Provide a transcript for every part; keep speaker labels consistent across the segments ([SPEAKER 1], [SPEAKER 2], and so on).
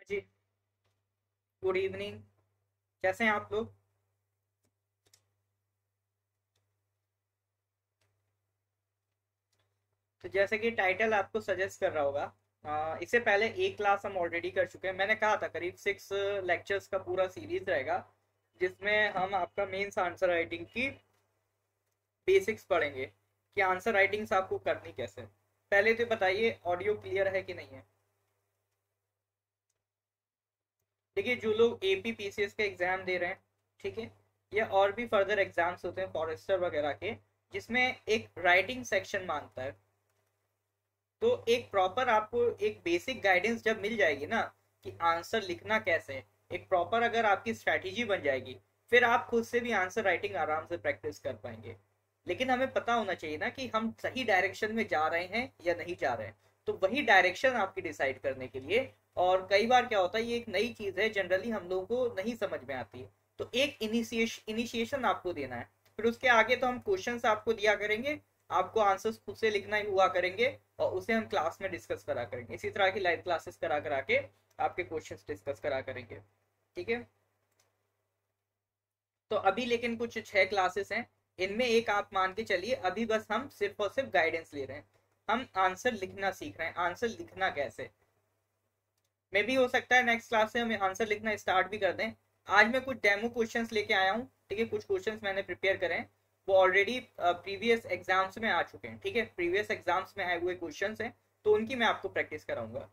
[SPEAKER 1] जी, good evening. कैसे हैं आप लोग? तो जैसे कि टाइटल आपको सजेस्ट कर रहा होगा, इससे पहले एक क्लास हम ऑलरेडी कर चुके हैं। मैंने कहा था करीब 6 लेक्चर्स का पूरा सीरीज रहेगा, जिसमें हम आपका मेंस आंसर राइटिंग की बेसिक्स पढ़ेंगे कि आंसर राइटिंग्स आपको करनी कैसे। पहले तो बताइए, ऑडियो क्लियर है कि नहीं है? देखिए, जो लोग एपी पीसीएस के एग्जाम दे रहे हैं, ठीक है, या और भी फर्दर एग्जाम्स होते हैं फॉरेस्टर वगैरह के, जिसमें एक राइटिंग सेक्शन मांगता है, तो एक प्रॉपर आपको एक बेसिक गाइडेंस जब मिल जाएगी ना कि आंसर लिखना कैसे है, एक प्रॉपर अगर आपकी स्ट्रैटेजी बन जाएगी, फिर आप खुद से भी आंसर राइटिंग आराम से प्रैक्टिस कर पाएंगे। लेकिन हमें पता होना चाहिए ना कि हम सही डायरेक्शन में जा रहे हैं या नहीं जा रहे हैं। तो वही डायरेक्शन आपकी डिसाइड करने के लिए, और कई बार क्या होता है, ये एक नई चीज है, जनरली हम लोगों को नहीं समझ में आती है। तो एक इनिशिएशन आपको देना है। फिर उसके आगे तो हम क्वेश्चंस आपको दिया करेंगे, आपको आंसर्स खुद से लिखना ही हुआ करेंगे, और उसे हम क्लास में डिस्कस करा करेंगे। इसी तरह की लाइव क्लासेस करा करा के आपके क्वेश्चंस डिस्कस करा करेंगे। ठीक है। तो अभी लेकिन कुछ 6 क्लासेस हैं, इनमें एक आप मान के चलिए अभी बस हम सिर्फ और सिर्फ गाइडेंस ले रहे हैं। हम आंसर लिखना सीख रहे हैं, आंसर लिखना कैसे। मे भी हो सकता है नेक्स्ट क्लास से हम आंसर लिखना स्टार्ट भी कर दें। आज मैं कुछ डेमो क्वेश्चंस लेके आया हूँ, ठीक है। कुछ क्वेश्चंस मैंने प्रिपेयर करे हैं, वो ऑलरेडी प्रीवियस एग्जाम्स में आ चुके हैं, ठीक है। प्रीवियस एग्जाम्स में आए हुए क्वेश्चंस हैं, तो उनकी मैं आपको प्रैक्टिस कराऊंगा।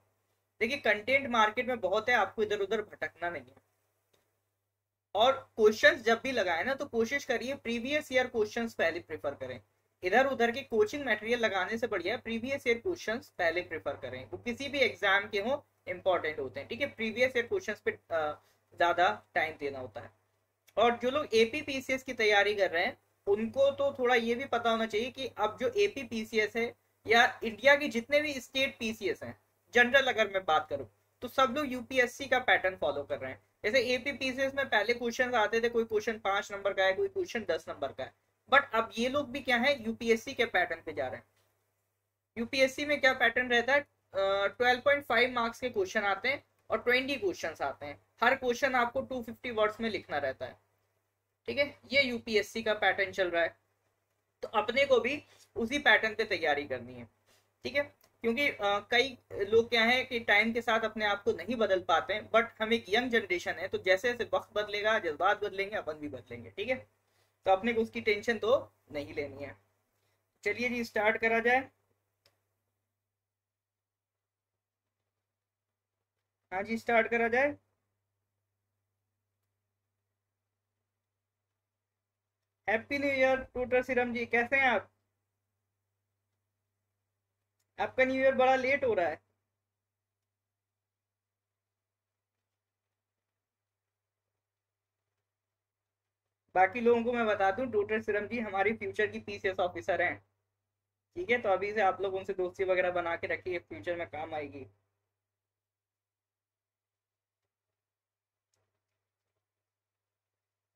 [SPEAKER 1] देखिए, कंटेंट मार्केट में बहुत है, आपको इधर उधर भटकना नहीं है। और क्वेश्चंस जब भी लगाए ना, तो कोशिश करिए प्रीवियस ईयर क्वेश्चंस पहले प्रेफर करें। इधर उधर के कोचिंग मटेरियल लगाने से बढ़िया प्रीवियस ईयर क्वेश्चंस पहले प्रेफर करें, वो किसी भी एग्जाम के हो इंपॉर्टेंट होते हैं, ठीक है। प्रीवियस ईयर क्वेश्चंस पे ज्यादा टाइम देना होता है। और जो लोग एपी पीसीएस की तैयारी कर रहे हैं, उनको तो थोड़ा ये भी पता होना चाहिए कि अब जो एपी पीसीएस है, या इंडिया के जितने भी स्टेट पीसीएस हैं, जनरल अगर मैं बात करूं, तो सब लोग यूपीएससी का पैटर्न फॉलो कर रहे हैं। जैसे एपी पीसीएस में पहले क्वेश्चन आते थे, कोई क्वेश्चन 5 नंबर का है, कोई क्वेश्चन 10 नंबर का है। बट अब ये लोग भी क्या है, यूपीएससी के पैटर्न पे जा रहे हैं। यूपीएससी में क्या पैटर्न रहता है, 12.5 मार्क्स के क्वेश्चन आते हैं, और 20 क्वेश्चन आते हैं। हर क्वेश्चन आपको 250 वर्ड्स में लिखना रहता है, ठीक है। ये यूपीएससी का पैटर्न चल रहा है, तो अपने को भी उसी पैटर्न पे तैयारी करनी है, ठीक है। क्योंकि कई लोग क्या है कि टाइम के साथ अपने आप को नहीं बदल पाते हैं, बट हम एक यंग जनरेशन है, तो जैसे जैसे वक्त बदलेगा, जज्बात बदलेंगे, अपन भी बदलेंगे, ठीक है। तो अपने को उसकी टेंशन तो नहीं लेनी है। चलिए जी, स्टार्ट करा जाए। हाँ जी, स्टार्ट करा जाए। हैप्पी न्यू ईयर टूटर सिरम जी, कैसे हैं आप? आपका न्यू ईयर बड़ा लेट हो रहा है। बाकी लोगों को मैं बता दूं, टूटर सिरम जी हमारी फ्यूचर की पीसीएस ऑफिसर हैं, ठीक है। तो अभी से आप लोग उनसे दोस्ती वगैरह बना के रखिए, फ्यूचर में काम आएगी।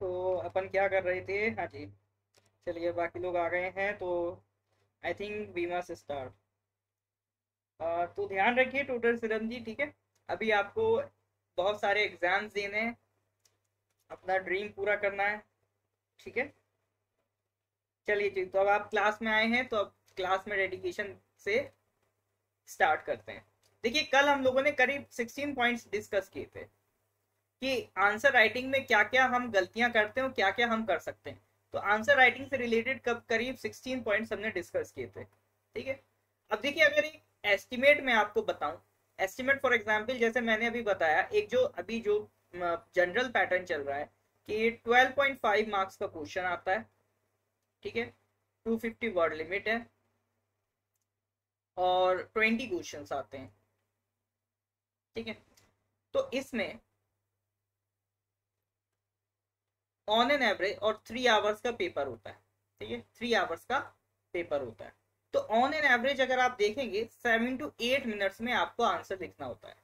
[SPEAKER 1] तो अपन क्या कर रहे थे, हाँ जी। चलिए, बाकी लोग आ गए हैं, तो I think we must start. तो ध्यान रखिए टूटर सिरम जी, ठीक है। अभी आपको बहुत सारे एग्जाम्स देने हैं, अपना ड्रीम पूरा करना है, ठीक है। चलिए जी, तो अब आप क्लास में आए हैं, तो अब क्लास में डेडिकेशन से स्टार्ट करते हैं। देखिए, कल हम लोगों ने करीब 16 पॉइंट्स डिस्कस किए थे कि आंसर राइटिंग में क्या क्या हम गलतियां करते हैं और क्या क्या हम कर सकते हैं। तो आंसर राइटिंग से रिलेटेड करीब 16 पॉइंट्स हमने डिस्कस किए थे, ठीक है। अब देखिए, अगर एक एस्टिमेट में आपको बताऊं, एस्टिमेट फॉर एग्जांपल जैसे मैंने अभी बताया, एक जो अभी जो जनरल पैटर्न चल रहा है कि 12.5 मार्क्स का क्वेश्चन आता है, ठीक है। 250 वर्ड लिमिट है, और 20 क्वेश्चंस आते हैं, ठीक है। तो इसमें ऑन एन एवरेज और 3 आवर्स का पेपर होता है, ठीक है। 3 आवर्स का पेपर होता है। तो ऑन एन एवरेज अगर आप देखेंगे 7 to 8 मिनट्स में आपको आंसर लिखना होता है।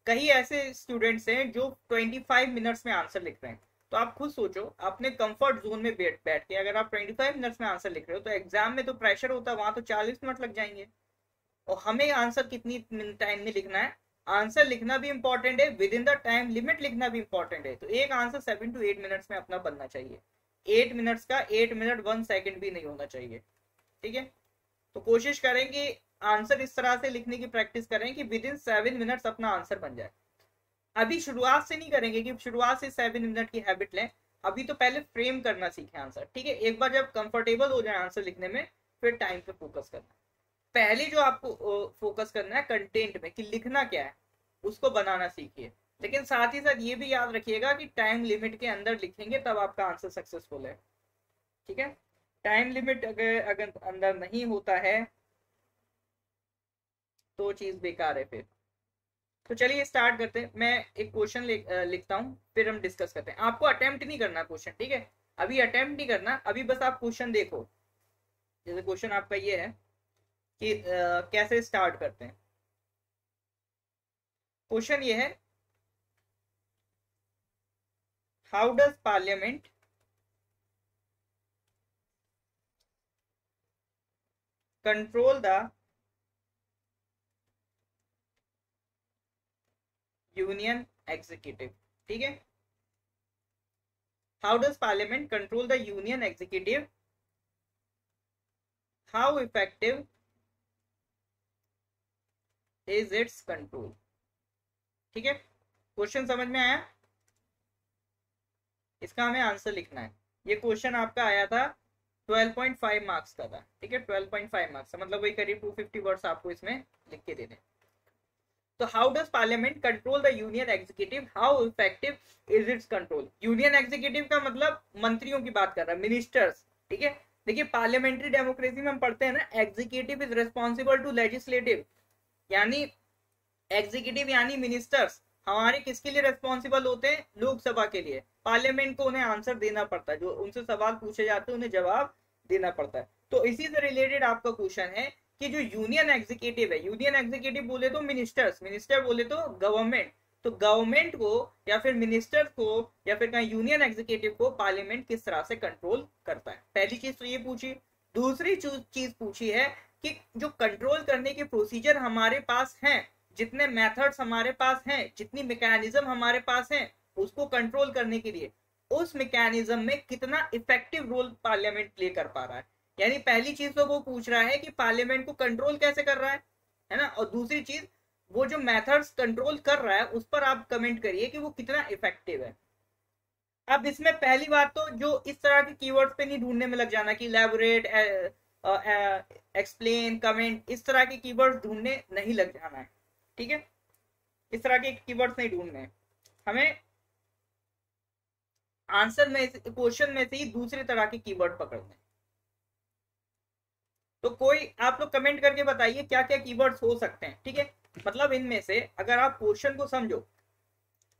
[SPEAKER 1] कई ऐसे स्टूडेंट्स हैं जो 25 मिनट्स में आंसर लिख रहे हैं। तो आप खुद सोचो, अपने कंफर्ट जोन में बैठ बैठ के अगर आप 25 मिनट्स में आंसर लिख रहे हो, तो एग्जाम में तो प्रेशर होता है, वहां तो 40 मिनट लग जाएंगे। और हमें आंसर कितनी टाइम में लिखना है, आंसर लिखना भी इंपॉर्टेंट है, with in the time limit लिखना भी इंपॉर्टेंट है। तो एक आंसर 7 to 8 मिनट्स में अपना बनना चाहिए। 8 मिनट्स का 8 मिनट 1 सेकंड भी नहीं होना चाहिए। ठीक है, तो कोशिश करें कि आंसर इस तरह से लिखने की प्रैक्टिस करें कि विद इन 7 मिनट्स अपना आंसर बन जाए। अभी शुरुआत से नहीं करेंगे कि शुरुआत से 7 मिनट की हैबिट लें, अभी तो पहले फ्रेम करना सीखें आंसर। ठीक है, एक बार जब कंफर्टेबल हो जाए आंसर लिखने में, फिर टाइम पे फोकस करना। पहले जो आपको फोकस करना है कंटेंट में कि लिखना क्या है, उसको बनाना सीखिए। लेकिन साथ ही साथ ये भी याद रखिएगा कि टाइम लिमिट के अंदर लिखेंगे तब आपका आंसर सक्सेसफुल है। ठीक है, टाइम लिमिट अगर अगर अंदर नहीं होता है तो चीज बेकार है फिर। तो चलिए स्टार्ट करते हैं। मैं एक क्वेश्चन लिखता हूँ, फिर हम डिस्कस करते हैं। आपको अटेम्प्ट नहीं करना क्वेश्चन, ठीक है, अभी अटेम्प्ट नहीं करना, अभी बस आप क्वेश्चन देखो। जैसे क्वेश्चन आपका ये है कि कैसे स्टार्ट करते हैं। क्वेश्चन ये है, how does parliament control the union executive. ठीक है, how does parliament control the union executive, how effective is it's control. ठीक है, क्वेश्चन समझ में आया? इसका हमें आंसर लिखना है। ये क्वेश्चन आपका आया था 12.5 मार्क्स का था। ठीक है, 12.5 मार्क्स मतलब वही करीब 250 वर्ड्स आपको इसमें लिख के देने। तो how does parliament control the union executive, how effective is it's control. Union executive का मतलब मंत्रियों की बात कर रहा है, मिनिस्टर्स। ठीक है, देखिए पार्लियामेंट्री डेमोक्रेसी में हम पढ़ते हैं ना, executive is responsible to legislative, यानी एग्जीक्यूटिव यानी मिनिस्टर्स हमारे किसके लिए रेस्पॉन्सिबल होते हैं? लोकसभा के लिए। पार्लियामेंट को उन्हें आंसर देना पड़ता है, जो उनसे सवाल पूछे जाते हैं उन्हें जवाब देना पड़ता है। तो इसी से रिलेटेड आपका क्वेश्चन है कि जो यूनियन एग्जीक्यूटिव है, यूनियन एग्जीक्यूटिव बोले तो मिनिस्टर्स, मिनिस्टर बोले तो गवर्नमेंट, तो गवर्नमेंट को या फिर मिनिस्टर्स को या फिर कहीं यूनियन एग्जीक्यूटिव को पार्लियामेंट किस तरह से कंट्रोल करता है। पहली चीज तो ये पूछी। दूसरी चीज पूछी है कि जो कंट्रोल करने के प्रोसीजर हमारे पास हैं, जितने मेथड्स हमारे पास हैं, जितनी मैकेनिज्म हमारे पास हैं, उसको कंट्रोल करने के लिए उस मैकेनिज्म में कितना इफेक्टिव रोल पार्लियामेंट प्ले कर पा रहा है। यानी पहली चीज तो वो पूछ रहा है कि पार्लियामेंट को कंट्रोल कैसे कर रहा है ना, और दूसरी चीज वो जो मेथड्स कंट्रोल कर रहा है उस पर आप कमेंट करिए कि वो कितना इफेक्टिव है। अब इसमें पहली बात तो जो इस तरह के कीवर्ड्स पे नहीं ढूंढने में लग जाना कि इलैबोरेट, एक्सप्लेन, कमेंट, इस तरह के कीवर्ड्स ढूंढने नहीं लग जाना है। ठीक है, इस तरह के कीवर्ड्स नहीं ढूंढने हैं हमें। आंसर में क्वेश्चन में से ही दूसरे तरह के कीवर्ड पकड़ने। तो कोई आप लोग कमेंट करके बताइए क्या क्या कीवर्ड्स हो सकते हैं। ठीक है, मतलब इनमें से अगर आप क्वेश्चन को समझो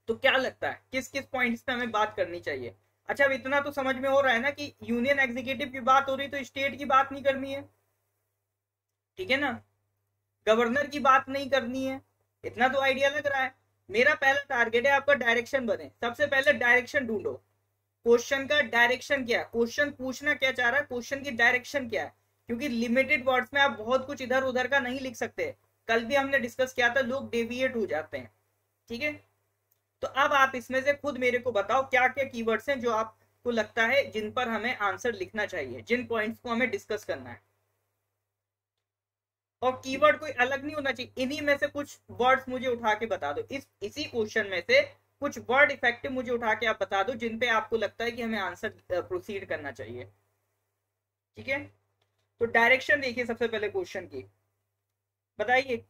[SPEAKER 1] तो क्या लगता है किस किस पॉइंट्स पे हमें बात करनी चाहिए। अच्छा, अब इतना तो समझ में हो रहा है ना कि यूनियन एग्जीक्यूटिव की बात हो रही तो स्टेट की बात नहीं करनी है। ठीक है ना, गवर्नर की बात नहीं करनी है, इतना तो आइडिया लग रहा है। मेरा पहला टारगेट है आपका डायरेक्शन बने। सबसे पहले डायरेक्शन ढूंढो, क्वेश्चन का डायरेक्शन क्या है, क्वेश्चन पूछना क्या चाह रहा है, क्वेश्चन की डायरेक्शन क्या है। क्योंकि लिमिटेड वर्ड्स में आप बहुत कुछ इधर उधर का नहीं लिख सकते। कल भी हमने डिस्कस किया था, लोग डेविएट हो जाते हैं। ठीक है, तो अब आप इसमें से खुद मेरे को बताओ क्या क्या कीवर्ड्स हैं जो आपको लगता है जिन पर हमें आंसर लिखना चाहिए, जिन पॉइंट्स को हमें डिस्कस करना है। और कीवर्ड कोई अलग नहीं होना चाहिए, इन्हीं में से कुछ वर्ड्स मुझे उठा के बता दो। इसी क्वेश्चन में से कुछ वर्ड इफेक्टिव मुझे उठा के आप बता दो जिन पे आपको लगता है कि हमें आंसर प्रोसीड करना चाहिए। ठीक है, तो डायरेक्शन देखिए सबसे पहले क्वेश्चन की, बताइए।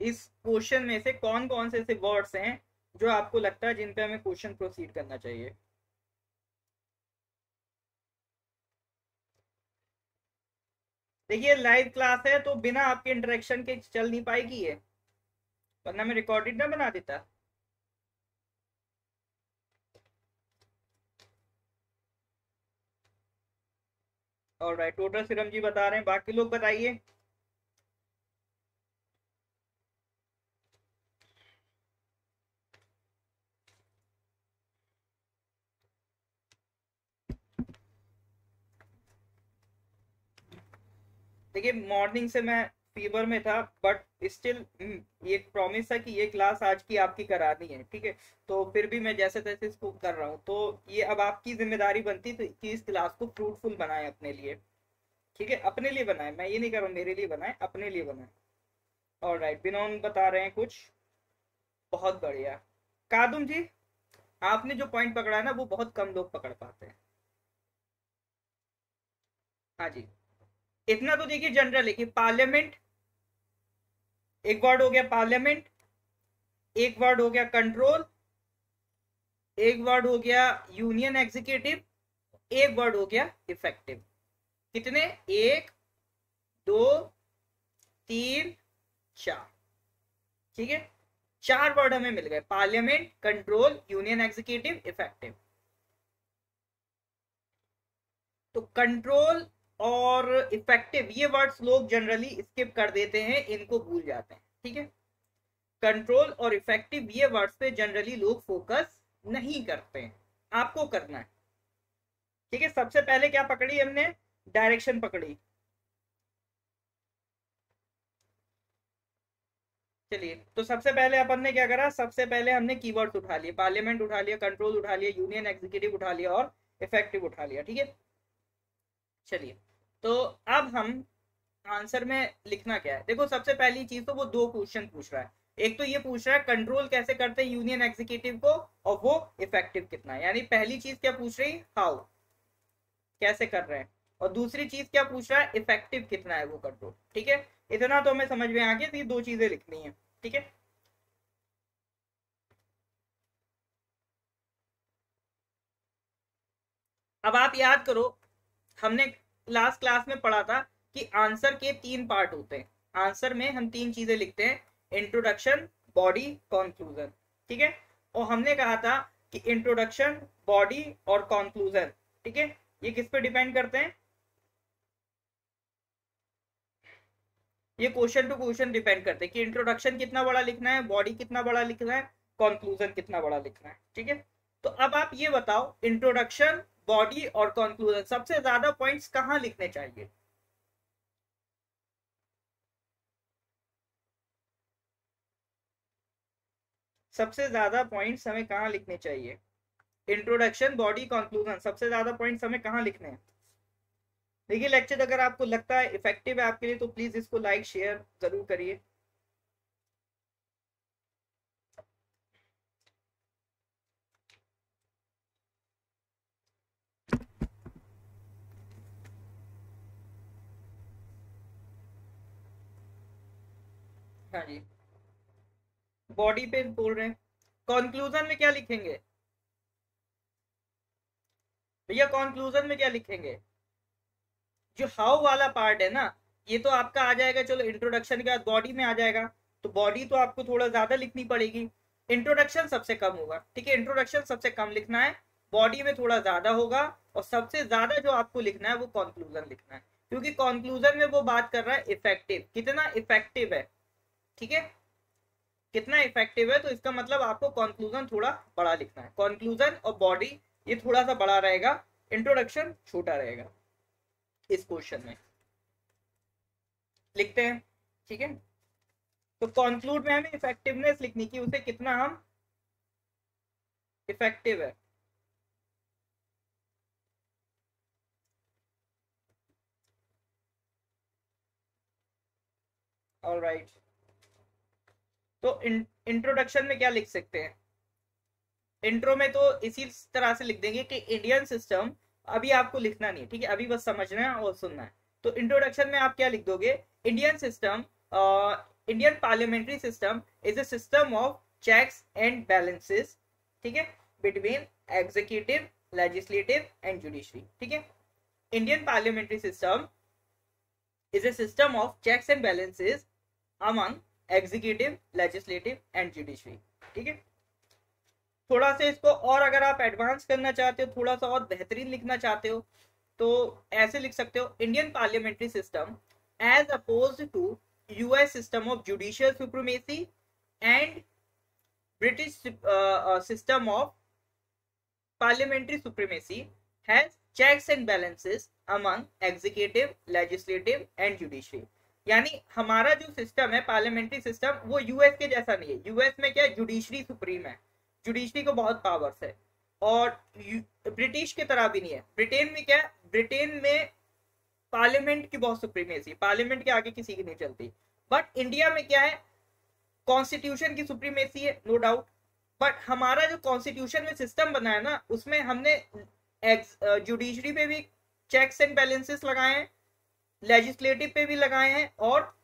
[SPEAKER 1] इस क्वेश्चन में से कौन कौन से ऐसे वर्ड्स हैं जो आपको लगता है जिन पे हमें क्वेश्चन प्रोसीड करना चाहिए। देखिए लाइव क्लास है तो बिना आपके इंटरेक्शन के चल नहीं पाएगी ये, वरना मैं रिकॉर्डेड ना बना देता। ऑलराइट, टोटल सीरम जी बता रहे हैं, बाकी लोग बताइए। देखिए मॉर्निंग से मैं फीवर में था, बट स्टिल ये प्रॉमिस था कि ये क्लास आज की आपकी करानी है, ठीक है। तो फिर भी मैं जैसे तैसे इसको कर रहा हूँ, तो ये अब आपकी जिम्मेदारी बनती थी कि इस क्लास को फ्रूटफुल बनाए अपने लिए, ठीक है। अपने लिए बनाए, मैं ये नहीं कर रहा हूँ मेरे लिए बनाए, अपने लिए बनाए। ऑलराइट, विनोन बता रहे हैं कुछ, बहुत बढ़िया। कादुम जी, आपने जो पॉइंट पकड़ा है ना, वो बहुत कम लोग पकड़ पाते हैं। हाँ जी, इतना तो देखिए जनरल है कि पार्लियामेंट, एक वर्ड हो गया पार्लियामेंट, एक वर्ड हो गया कंट्रोल, एक वर्ड हो गया यूनियन एग्जीक्यूटिव, एक वर्ड हो गया इफेक्टिव। कितने? एक, दो, तीन, चार, ठीक है। चार वर्ड हमें मिल गए, parliament, control, union executive, effective. तो कंट्रोल और इफेक्टिव ये वर्ड्स लोग जनरली स्किप कर देते हैं, इनको भूल जाते हैं, ठीक है। कंट्रोल और इफेक्टिव ये वर्ड्स पे जनरली लोग फोकस नहीं करते हैं, आपको करना है, ठीक है। सबसे पहले क्या पकड़ी हमने? डायरेक्शन पकड़ी। चलिए, तो सबसे पहले अपन ने क्या करा? सबसे पहले हमने कीवर्ड्स उठा लिए, पार्लियामेंट उठा लिया, कंट्रोल उठा लिया, यूनियन एग्जीक्यूटिव उठा लिया और इफेक्टिव उठा लिया, ठीक है। चलिए, तो अब हम आंसर में लिखना क्या है। देखो सबसे पहली चीज तो वो दो क्वेश्चन पूछ रहा है। एक तो ये पूछ रहा है कंट्रोल कैसे करते हैं यूनियन एग्जीक्यूटिव को, और वो इफेक्टिव कितना है। यानी पहली चीज क्या पूछ रही? हाउ, कैसे कर रहे हैं। और दूसरी चीज क्या पूछ रहा है? इफेक्टिव कितना है वो कंट्रोल, ठीक है। इतना तो हमें समझ में आ गया, तो ये दो चीजें लिखनी है, ठीक है। अब आप याद करो, हमने लास्ट क्लास में पढ़ा था कि आंसर के तीन पार्ट होते हैं। आंसर में हम तीन चीजें लिखते हैं, इंट्रोडक्शन, बॉडी, कंक्लूजन, ठीक है। और हमने कहा था कि इंट्रोडक्शन, बॉडी और कंक्लूजन, ठीक है, ये किस पे डिपेंड करते हैं? ये क्वेश्चन टू क्वेश्चन डिपेंड करते हैं कि इंट्रोडक्शन कितना बड़ा लिखना है, बॉडी कितना बड़ा लिखना है, कंक्लूजन कितना बड़ा लिखना है, ठीक है। तो अब आप ये बताओ, इंट्रोडक्शन, बॉडी और कंक्लूजन सबसे ज्यादा पॉइंट्स कहाँ लिखने चाहिए? सबसे ज्यादा पॉइंट्स हमें कहाँ लिखने चाहिए? इंट्रोडक्शन, बॉडी, कंक्लूजन, सबसे ज्यादा पॉइंट्स हमें कहाँ लिखने हैं? देखिए लेक्चर अगर आपको लगता है इफेक्टिव है आपके लिए, तो प्लीज इसको लाइक शेयर जरूर करिए। हाँ जी, बॉडी पे बोल रहे हैं। कंक्लूजन में क्या लिखेंगे भैया? कंक्लूजन में क्या लिखेंगे? जो हाउ वाला पार्ट है ना, ये तो आपका आ जाएगा, चलो इंट्रोडक्शन के बाद बॉडी में आ जाएगा, तो बॉडी तो आपको थोड़ा ज्यादा लिखनी पड़ेगी। इंट्रोडक्शन सबसे कम होगा, ठीक है, इंट्रोडक्शन सबसे कम लिखना है, बॉडी में थोड़ा ज्यादा होगा, और सबसे ज्यादा जो आपको लिखना है वो कंक्लूजन लिखना है, क्योंकि कंक्लूजन में वो बात कर रहा है इफेक्टिव, कितना इफेक्टिव है, ठीक है, कितना इफेक्टिव है। तो इसका मतलब आपको कंक्लूजन थोड़ा बड़ा लिखना है। कंक्लूजन और बॉडी ये थोड़ा सा बड़ा रहेगा, इंट्रोडक्शन छोटा रहेगा इस क्वेश्चन में। लिखते हैं, ठीक है। तो कंक्लूड में हमें इफेक्टिवनेस लिखनी की, उसे कितना हम इफेक्टिव है। ऑलराइट, तो इंट्रोडक्शन में क्या लिख सकते हैं? इंट्रो में तो इसी तरह से लिख देंगे कि इंडियन सिस्टम, अभी आपको लिखना नहीं है, ठीक है, अभी बस समझना है और सुनना है। तो इंट्रोडक्शन में आप क्या लिख दोगे? Indian system, Indian parliamentary system is a system of checks and balances, ठीक है, between executive, legislative and judiciary, ठीक है। Indian parliamentary system is a system of checks and balances among executive, legislative and judiciary, ठीक है। थोड़ा सा इसको और अगर आप एडवांस करना चाहते हो, थोड़ा सा और बेहतरीन लिखना चाहते हो, तो ऐसे लिख सकते हो, Indian parliamentary system as oppose to US system of judicial supremacy and British system of parliamentary supremacy has checks and balances among executive, legislative and judiciary। यानी हमारा जो सिस्टम है पार्लियामेंट्री सिस्टम वो यूएस के जैसा नहीं है। यूएस में क्या है, जुडिशरी सुप्रीम है, जुडिशरी को बहुत पावर्स है, और ब्रिटिश की तरह भी नहीं है। ब्रिटेन में क्या है, ब्रिटेन में पार्लियामेंट की बहुत सुप्रीमेसी, पार्लियामेंट के आगे किसी की नहीं चलती। बट इंडिया में क्या है, कॉन्स्टिट्यूशन की सुप्रीमेसी है, नो डाउट। बट हमारा जो कॉन्स्टिट्यूशन में सिस्टम बना है ना, उसमें हमने जुडिशरी पे भी चेक्स एंड बैलेंसेस लगाए हैं, लेजिस्लेटिव पे भी लगाए हैं और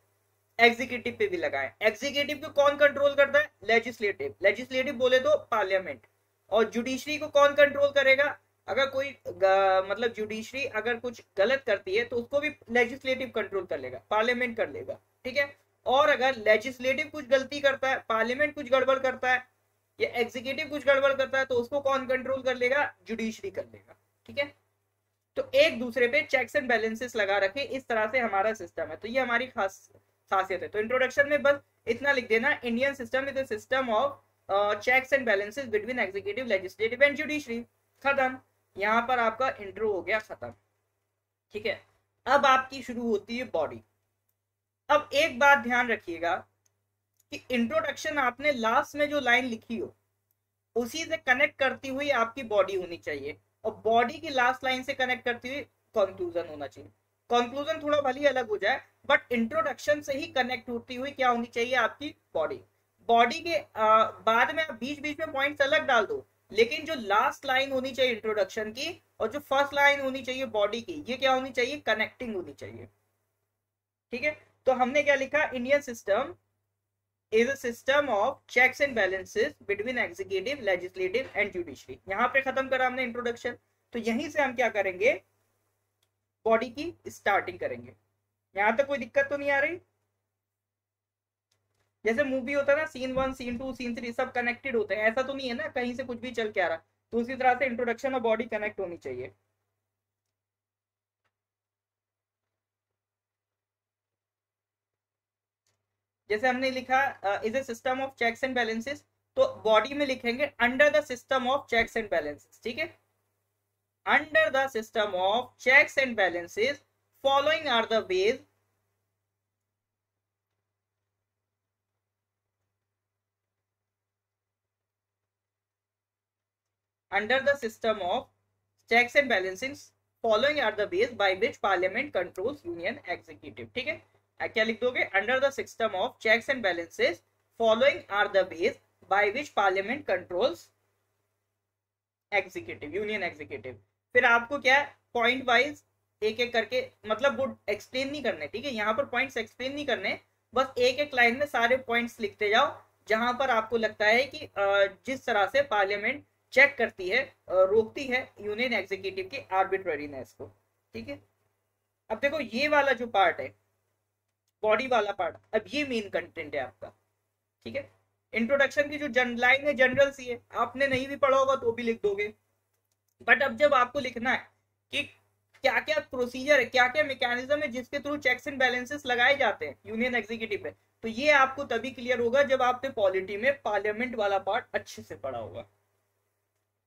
[SPEAKER 1] एग्जीक्यूटिव पे भी लगाए हैं। एग्जीक्यूटिव को कौन कंट्रोल करता है, लेजिस्लेटिव। लेजिस्लेटिव बोले तो पार्लियामेंट। और जुडिशरी को कौन कंट्रोल करेगा, अगर कोई मतलब जुडिशरी अगर कुछ गलत करती है तो उसको भी लेजिस्लेटिव कंट्रोल कर लेगा, पार्लियामेंट कर लेगा, ठीक है। और अगर लेजिस्लेटिव कुछ गलती करता है, पार्लियामेंट कुछ गड़बड़ करता है या एग्जीक्यूटिव कुछ गड़बड़ करता है, तो उसको कौन कंट्रोल कर लेगा, जुडिशरी कर लेगा, ठीक है। तो एक दूसरे पे चेक्स एंड बैलेंसेस लगा रखे, इस तरह से हमारा सिस्टम है। तो ये हमारी खासियत है। तो इंट्रोडक्शन में बस इतना लिख देना, Indian system is a system of checks and balances between executive, legislative and judiciary. खत्म, यहाँ पर आपका इंट्रो हो गया खत्म, ठीक है। अब आपकी शुरू होती है बॉडी। अब एक बात ध्यान रखिएगा कि इंट्रोडक्शन आपने लास्ट में जो लाइन लिखी हो उसी से कनेक्ट करती हुई आपकी बॉडी होनी चाहिए, और बॉडी की लास्ट लाइन से कनेक्ट करती हुई कंक्लूजन होना चाहिए। कंक्लूजन थोड़ा भले अलग हो जाए, बट इंट्रोडक्शन से ही कनेक्ट होती हुई क्या होनी चाहिए, आपकी बॉडी। बॉडी के बाद में आप बीच बीच में पॉइंट्स अलग डाल दो, लेकिन जो लास्ट लाइन होनी चाहिए इंट्रोडक्शन की और जो फर्स्ट लाइन होनी चाहिए बॉडी की, ये क्या होनी चाहिए, कनेक्टिंग होनी चाहिए, ठीक है। तो हमने क्या लिखा, Indian system is a system of checks and balances between executive, legislative and judiciary। यहाँ पे खत्म करा हमने इंट्रोडक्शन। तो यहीं से हम क्या करेंगे, बॉडी की स्टार्टिंग करेंगे। यहाँ तक कोई दिक्कत तो नहीं आ रही। जैसे मूवी होता है ना, सीन 1 सीन 2 सीन 3 सब कनेक्टेड होते हैं, ऐसा तो नहीं है ना कहीं से कुछ भी चल के आ रहा। तो उसी तरह से इंट्रोडक्शन और बॉडी कनेक्ट होनी चाहिए। जैसे हमने लिखा is a system of checks and balances, तो बॉडी में लिखेंगे under the system of checks and balances, ठीक है। Under the system of checks and balances following are the ways under the system of checks and balances following are the ways by which parliament controls union executive, ठीक है। क्या लिख दोगे, under the system of checks and balances following are the ways by which parliament controls executive, union executive. फिर आपको क्या है, point wise एक एक करके, मतलब वो एक्सप्लेन नहीं करने, ठीक है। यहाँ पर पॉइंट्स एक्सप्लेन नहीं करने, बस एक एक लाइन में सारे पॉइंट्स लिखते जाओ जहां पर आपको लगता है कि जिस तरह से पार्लियामेंट चेक करती है, रोकती है यूनियन एग्जीक्यूटिव की आर्बिट्ररीनेस को, ठीक है। अब देखो ये वाला जो पार्ट है, बॉडी वाला पार्ट, अब ये मेन कंटेंट है आपका, ठीक है। इंट्रोडक्शन की जो लाइन है जनरल सी है, आपने नहीं भी पढ़ा होगा तो भी लिख दोगे। बट अब जब आपको लिखना है कि क्या क्या प्रोसीजर है, क्या क्या मैकेनिज्म है जिसके थ्रू चेक्स एंड बैलेंसेस लगाए जाते हैं यूनियन एग्जीक्यूटिव पे, तो ये आपको तभी क्लियर होगा जब आपने पॉलिटी में पार्लियामेंट वाला पार्ट अच्छे से पढ़ा होगा,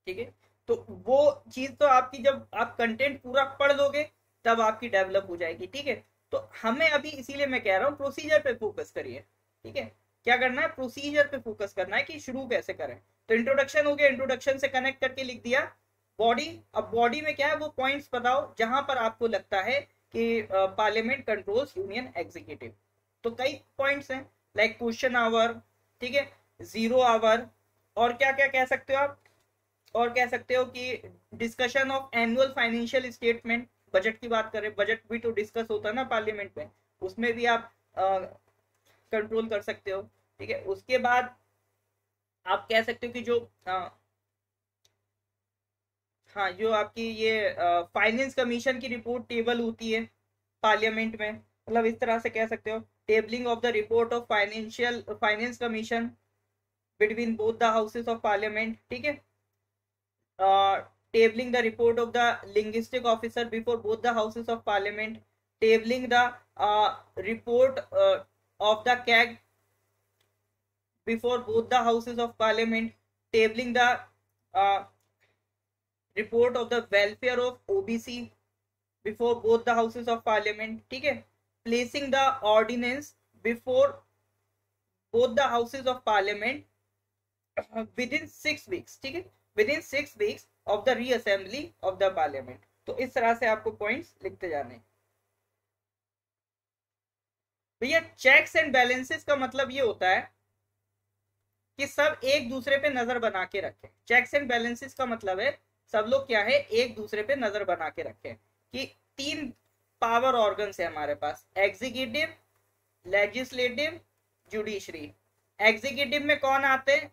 [SPEAKER 1] ठीक है। तो वो चीज तो आपकी जब आप कंटेंट पूरा पढ़ लोगे तब आपकी डेवलप हो जाएगी, ठीक है। तो हमें अभी इसीलिए मैं कह रहा हूँ प्रोसीजर पे फोकस करिए, ठीक है। क्या करना है, प्रोसीजर पे फोकस करना है कि शुरू कैसे करें। तो इंट्रोडक्शन हो गया, इंट्रोडक्शन से कनेक्ट करके लिख दिया बॉडी। अब बॉडी में क्या है, वो पॉइंट्स बताओ जहां पर आपको लगता है कि पार्लियामेंट कंट्रोल्स यूनियन एग्जीक्यूटिव। तो कई पॉइंट्स हैं, लाइक क्वेश्चन आवर, ठीक है, जीरो आवर, और क्या क्या कह सकते हो आप, और कह सकते हो कि discussion of annual financial statement, budget की बात करें, बजट भी तो डिस्कस होता है ना पार्लियामेंट में, उसमें भी आप कंट्रोल कर सकते हो, ठीक है। उसके बाद आप कह सकते हो कि जो हाँ जो आपकी ये फाइनेंस कमीशन की रिपोर्ट टेबल होती है पार्लियामेंट में, मतलब इस तरह से कह सकते हो, tabling of the report of finance commission between both the houses of parliament, ठीक है। tabling the report of the linguistic officer before both the houses of parliament, tabling the report of the CAG before both the houses of parliament, tabling the report of the welfare of OBC before both the houses of parliament, ठीक है, placing the ordinance before both the houses of parliament within 6 weeks, ठीक है, within 6 weeks of the reassembly of the parliament। तो इस तरह से आपको points लिखते जाने। भैया चेक्स एंड बैलेंसेस का मतलब ये होता है कि सब एक दूसरे पे नजर बना के रखें। चेक्स एंड बैलेंसेस का मतलब है सब लोग क्या है, एक दूसरे पे नजर बना के रखें कि 3 पावर ऑर्गन्स है हमारे पास, एग्जीक्यूटिव, लेजिस्लेटिव, जुडिशरी। एग्जीक्यूटिव में कौन आते हैं,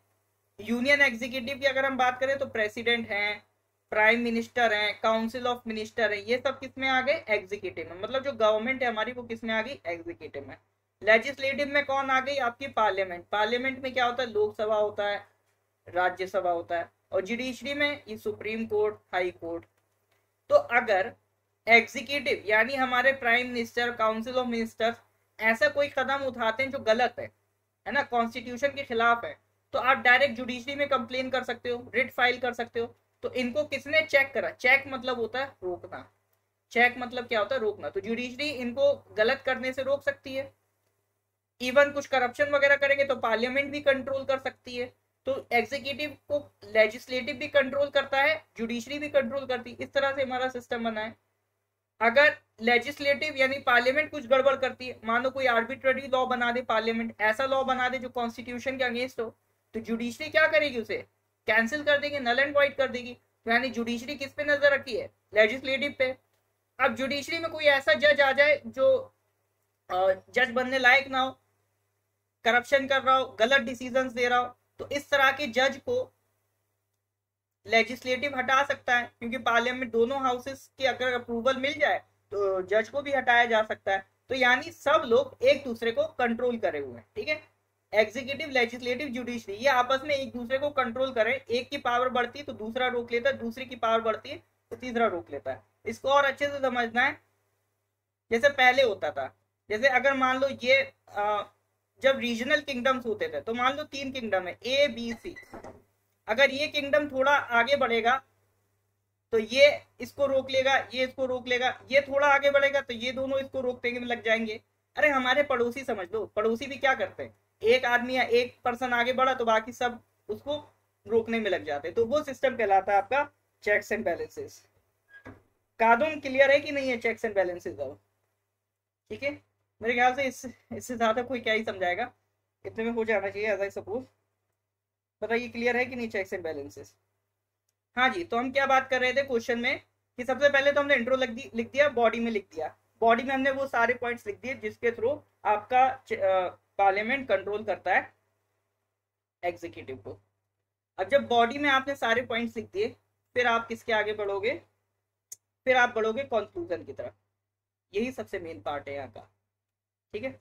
[SPEAKER 1] यूनियन एग्जीक्यूटिव की अगर हम बात करें तो प्रेसिडेंट हैं, प्राइम मिनिस्टर हैं, काउंसिल ऑफ मिनिस्टर है, ये सब किस में आ गए, एग्जीक्यूटिव में। मतलब जो गवर्नमेंट है हमारी वो किस में आ गई, एग्जीक्यूटिव में। लेजिस्लेटिव में कौन आ गई, आपकी पार्लियामेंट। पार्लियामेंट में क्या होता है, लोकसभा होता है, राज्यसभा होता है। और जुडिशरी में ये सुप्रीम कोर्ट, हाई कोर्ट। तो अगर एग्जीक्यूटिव यानी हमारे prime minister, council of ministers ऐसा कोई कदम उठाते हैं जो गलत है ना, कॉन्स्टिट्यूशन के खिलाफ है, तो आप डायरेक्ट जुडिशरी में कंप्लेन कर सकते हो, रिट फाइल कर सकते हो। तो इनको किसने चेक करा, चेक मतलब होता है रोकना, चेक मतलब क्या होता है, रोकना। तो जुडिशरी इनको गलत करने से रोक सकती है। इवन कुछ करप्शन वगैरह करेंगे तो पार्लियामेंट भी कंट्रोल कर सकती है। तो एग्जीक्यूटिव को लेजिस्लेटिव भी कंट्रोल करता है, जुडिशरी भी कंट्रोल करती है। इस तरह से हमारा सिस्टम बना है। अगर लेजिस्लेटिव यानी पार्लियामेंट कुछ गड़बड़ करती है, मानो कोई आर्बिट्ररी लॉ बना दे पार्लियामेंट, ऐसा लॉ बना दे जो कॉन्स्टिट्यूशन के अगेंस्ट हो, तो जुडिशरी क्या करेगी, उसे कैंसिल कर देगी, नल एंड वाइड कर देगी। यानी जुडिशरी किस पे नजर रखी है, लेजिस्लेटिव पे। अब जुडिशरी में कोई ऐसा जज आ जाए जो जज बनने लायक ना हो, करप्शन कर रहा हो, गलत डिसीजंस दे रहा हो, तो इस तरह के जज को लेजिस्लेटिव हटा सकता है, क्योंकि पार्लियामेंट दोनों हाउसेस की अगर अप्रूवल मिल जाए तो जज को भी हटाया जा सकता है। तो यानी सब लोग एक दूसरे को कंट्रोल करे हुए हैं, ठीक है। एग्जीक्यूटिव, लेजिस्लेटिव, जुडिशरी ये आपस में एक दूसरे को कंट्रोल करें। एक की पावर बढ़ती है तो दूसरा रोक लेता है, दूसरी की पावर बढ़ती है तो तीसरा रोक लेता है। इसको और अच्छे से समझना है। जैसे पहले होता था, जैसे अगर मान लो ये जब रीजनल किंगडम्स होते थे, तो मान लो 3 किंगडम है, ए बी सी। अगर ये किंगडम थोड़ा आगे बढ़ेगा तो ये इसको रोक लेगा, ये इसको रोक लेगा, ये थोड़ा आगे बढ़ेगा तो ये दोनों इसको रोकने में लग जाएंगे। अरे हमारे पड़ोसी समझ लो, पड़ोसी भी क्या करते हैं, एक आदमी या एक पर्सन आगे बढ़ा तो बाकी सब उसको रोकने में लग जाते हैं। तो वो सिस्टम कहलाता है आपका चेक्स एंड बैलेंसेस। कानून क्लियर है कि नहीं है, चेक्स एंड बैलेंसेस अब, ठीक है। मेरे ख्याल से इससे ज्यादा कोई क्या ही समझाएगा, इतने में हो जाना चाहिए एज आई सपोज। बताइए क्लियर है कि नहीं चेक्स एंड बैलेंसेस। हाँ जी, तो हम क्या बात कर रहे थे क्वेश्चन में कि सबसे पहले तो हमने इंट्रो लिख दिया, बॉडी में लिख दिया। बॉडी में हमने वो सारे पॉइंट्स लिख दिए जिसके थ्रू आपका पार्लियामेंट कंट्रोल करता है एग्जीक्यूटिव को। अब जब बॉडी में आपने सारे पॉइंट्स लिख दिए, फिर आप किसके आगे बढ़ोगे, फिर आप बढ़ोगे कंक्लूजन की तरफ। यही सबसे मेन पार्ट है यहाँ का, ठीक है।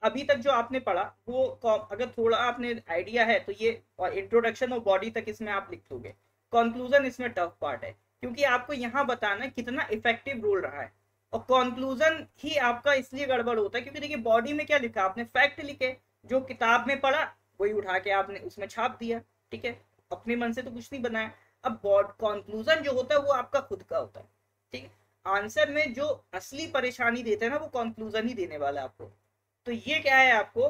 [SPEAKER 1] अभी तक जो आपने पढ़ा वो अगर थोड़ा आपने आइडिया है तो ये इंट्रोडक्शन और बॉडी तक इसमें आप लिख दोगे। कंक्लूजन इसमें टफ पार्ट है, क्योंकि आपको यहाँ बताना कितना इफेक्टिव रोल रहा है। और कंक्लूजन ही आपका इसलिए गड़बड़ होता है क्योंकि देखिए बॉडी में क्या लिखा, आपने फैक्ट लिखे, जो किताब में पढ़ा वही उठा के आपने उसमें छाप दिया, ठीक है। अपने मन से तो कुछ नहीं बनाया। अब कंक्लूजन जो होता है वो आपका खुद का होता है, ठीक है। आंसर में जो असली परेशानी देते हैं ना, वो कंक्लूजन ही देने वाला है आपको। तो ये क्या है, आपको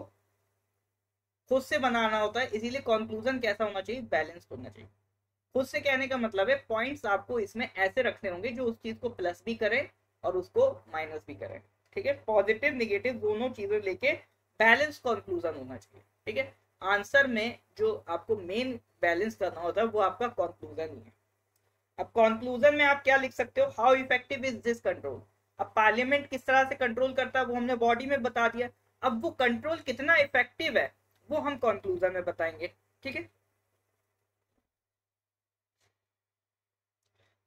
[SPEAKER 1] खुद से बनाना होता है। इसीलिए कंक्लूजन कैसा होना चाहिए, बैलेंस होना चाहिए। खुद से कहने का मतलब है पॉइंट्स आपको इसमें ऐसे रखने होंगे जो उस चीज को प्लस भी करें और उसको माइनस भी करें, ठीक है। पॉजिटिव निगेटिव दोनों चीजें लेके बैलेंस कंक्लूजन होना चाहिए, ठीक है। आंसर में जो आपको मेन बैलेंस करना होता है वो आपका कंक्लूजन ही है। अब कंक्लूजन में आप क्या लिख सकते हो, how effective is this control. अब पार्लियामेंट किस तरह से कंट्रोल करता है वो हमने बॉडी में बता दिया। अब वो कंट्रोल कितना इफेक्टिव है वो हम कंक्लूजन में बताएंगे, ठीक है।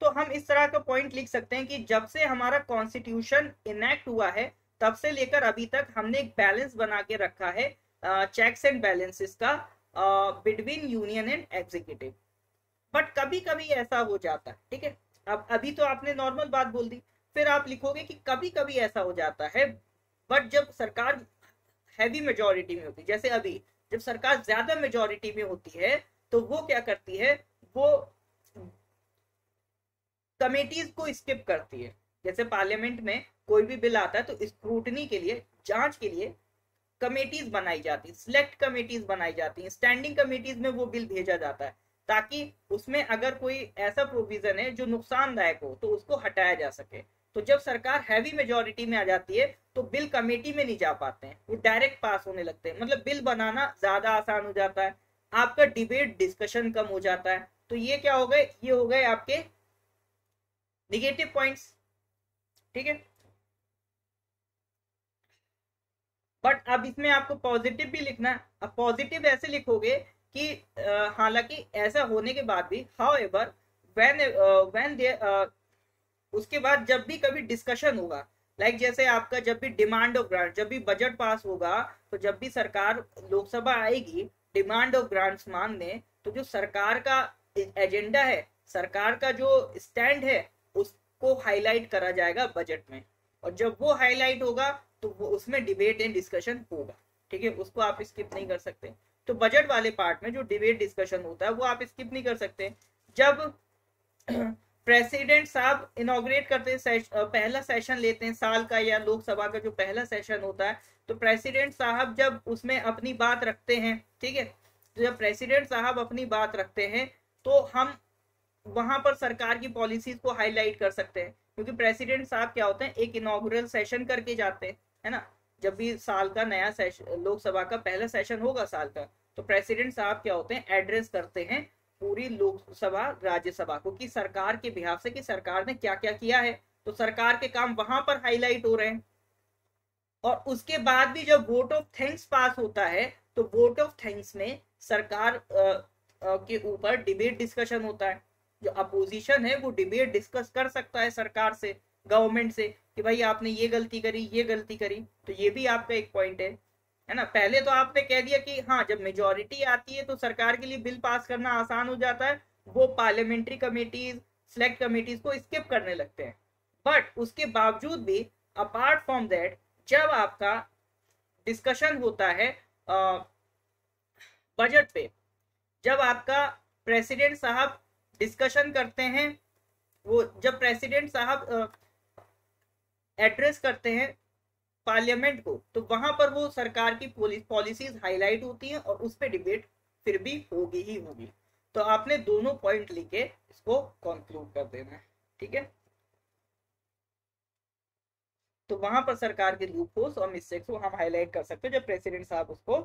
[SPEAKER 1] तो हम इस तरह का पॉइंट लिख सकते हैं कि जब से हमारा कॉन्स्टिट्यूशन इनेक्ट हुआ है तब से लेकर अभी तक हमने एक बैलेंस बना के रखा है चेक्स एंड बैलेंसेस का between union and executive. But कभी कभी ऐसा हो जाता है, ठीक है। अब अभी तो आपने नॉर्मल बात बोल दी, फिर आप लिखोगे कि कभी कभी ऐसा हो जाता है, बट जब सरकार हैवी मेजोरिटी में होती है, जैसे अभी जब सरकार ज्यादा मेजोरिटी में होती है, तो वो क्या करती है, वो कमेटीज को स्किप करती है। जैसे पार्लियामेंट में कोई भी बिल आता है तो स्क्रूटनी के लिए, जांच के लिए कमेटीज बनाई जाती, सिलेक्ट कमेटीज बनाई जाती हैं, स्टैंडिंग कमेटीज में वो बिल भेजा जाता है, ताकि उसमें अगर कोई ऐसा प्रोविजन है जो नुकसानदायक हो तो उसको हटाया जा सके। तो जब सरकार हैवी मेजोरिटी में आ जाती है तो बिल कमेटी में नहीं जा पाते हैं, वो डायरेक्ट पास होने लगते हैं, मतलब बिल बनाना ज्यादा आसान हो जाता है, आपका डिबेट डिस्कशन कम हो जाता है। तो ये क्या हो गए, ये हो गए आपके निगेटिव पॉइंट्स, ठीक है। बट अब इसमें आपको पॉजिटिव भी लिखना है। अब पॉजिटिव ऐसे लिखोगे कि हालांकि ऐसा होने के बाद भी, how ever when when they उसके बाद जब भी कभी डिस्कशन होगा, लाइक जैसे आपका जब भी डिमांड ऑफ ग्रांट, जब भी बजट पास होगा, तो जब भी सरकार लोकसभा आएगी डिमांड ऑफ ग्रांट्स मांगने, तो जो सरकार का एजेंडा है, सरकार का जो स्टैंड है, उसको हाईलाइट करा जाएगा बजट में। और जब वो हाईलाइट होगा तो वो उसमें डिबेट एंड डिस्कशन होगा, ठीक है, उसको आप स्किप नहीं कर सकते। तो बजट वाले पार्ट में जो डिबेट डिस्कशन होता है वो आप स्किप नहीं कर सकते। जब प्रेसिडेंट साहब इनॉग्रेट करते हैं, पहला सेशन लेते हैं साल का, या लोकसभा का जो पहला सेशन होता है, तो प्रेसिडेंट साहब जब उसमें अपनी बात रखते हैं, ठीक है, तो जब प्रेसिडेंट साहब अपनी बात रखते हैं तो हम वहां पर सरकार की पॉलिसीज को हाईलाइट कर सकते हैं, क्योंकि प्रेसिडेंट साहब क्या होते हैं, एक इनॉग्रल सेशन करके जाते हैं, है ना। जब भी साल का नया सेशन, लोकसभा का पहला सेशन होगा साल का, तो प्रेसिडेंट साहब क्या होते हैं, एड्रेस करते हैं पूरी लोकसभा राज्यसभा को, कि सरकार के बिहाफ से, कि सरकार ने क्या क्या किया है, तो सरकार के काम वहां पर हाईलाइट हो रहे हैं। और उसके बाद भी जब वोट ऑफ थैंक्स पास होता है, तो वोट ऑफ थैंक्स में सरकार के ऊपर डिबेट डिस्कशन होता है। जो अपोजिशन है वो डिबेट डिस्कस कर सकता है सरकार से, गवर्नमेंट से, कि भाई आपने ये गलती करी, ये गलती करी। तो ये भी आपका एक पॉइंट है ना। पहले तो आपने कह दिया कि हाँ, जब मेजोरिटी आती है तो सरकार के लिए बिल पास करना आसान हो जाता है, वो पार्लियामेंट्री कमेटीज, सिलेक्ट कमेटीज को स्किप करने लगते हैं। बट उसके बावजूद भी, अपार्ट फ्रॉम दैट, जब आपका डिस्कशन होता है बजट पे, जब आपका प्रेसिडेंट साहब डिस्कशन करते हैं, वो जब प्रेसिडेंट साहब एड्रेस करते हैं पार्लियामेंट को, तो वहां पर वो सरकार की पॉलिसीज हाईलाइट होती हैं और उस पर डिबेट फिर भी होगी ही होगी। तो आपने दोनों पॉइंट लिखे इसको कंक्लूड कर देना है, ठीक है। तो वहां पर सरकार के लूप होल्स और मिस्टेक्स को हम हाईलाइट कर सकते हैं जब प्रेसिडेंट साहब उसको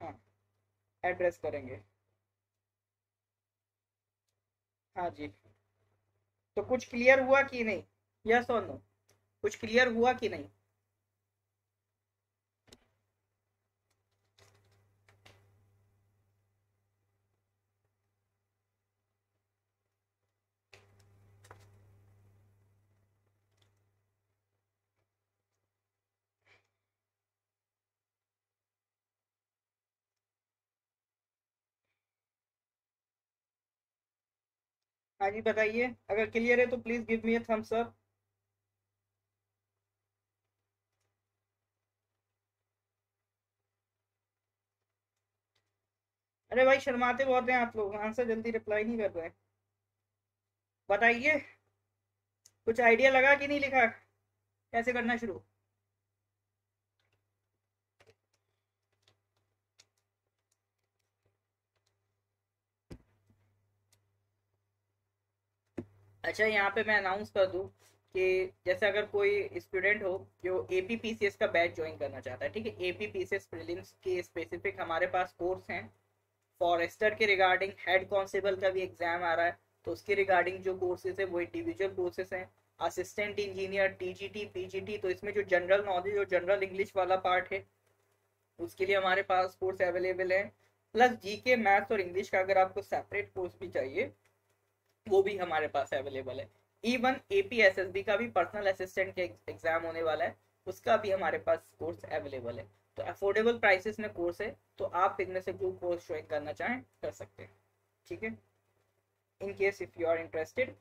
[SPEAKER 1] हाँ एड्रेस करेंगे। हाँ जी। तो कुछ क्लियर हुआ कि नहीं, यस और नो, कुछ क्लियर हुआ कि नहीं। हाँ जी बताइए, अगर क्लियर है तो please give me a thumbs up. अरे भाई शर्माते बहुत हैं आप लोग, आंसर जल्दी रिप्लाई नहीं कर रहे हैं। बताइए, कुछ आइडिया लगा कि नहीं लिखा, कैसे करना शुरू। अच्छा, यहाँ पे मैं अनाउंस कर दूं कि जैसे अगर कोई स्टूडेंट हो जो एपीपीसीएस का बैच ज्वाइन करना चाहता है, ठीक है, एपीपीसीएस प्रीलिम्स के स्पेसिफिक हमारे पास कोर्स हैं। फॉरेस्टर के रिगार्डिंग हेड कांस्टेबल का भी एग्जाम आ रहा है, तो उसके रिगार्डिंग जो कोर्सेज है वो इंडिविजुअल कोर्सेज हैं। असिस्टेंट इंजीनियर, टीजीटी, पीजीटी, तो इसमें जो जनरल नॉलेज और जनरल इंग्लिश वाला पार्ट है उसके लिए हमारे पास कोर्स अवेलेबल है। प्लस जीके, मैथ्स और इंग्लिश का अगर आपको सेपरेट कोर्स भी चाहिए वो भी हमारे पास अवेलेबल है। इवन एपीएसएसबी का भी पर्सनल असिस्टेंट के एग्जाम होने वाला है, उसका भी हमारे पास कोर्स अवेलेबल है। तो अफोर्डेबल प्राइसेस में कोर्स है, तो आप इनमें से जो कोर्स ज्वाइन करना चाहें कर सकते हैं, ठीक है, in case if you are interested.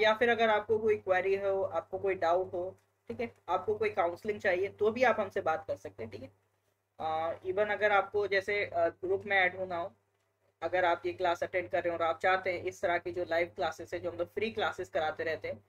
[SPEAKER 1] या फिर अगर आपको कोई क्वेरी हो, आपको कोई डाउट हो, ठीक है, आपको कोई काउंसलिंग चाहिए तो भी आप हमसे बात कर सकते हैं, ठीक है। इवन अगर आपको जैसे ग्रुप में ऐड होना हो, अगर आप ये क्लास अटेंड कर रहे हो और आप चाहते हैं इस तरह की जो लाइव क्लासेस है जो हम लोग फ्री क्लासेस कराते रहते हैं,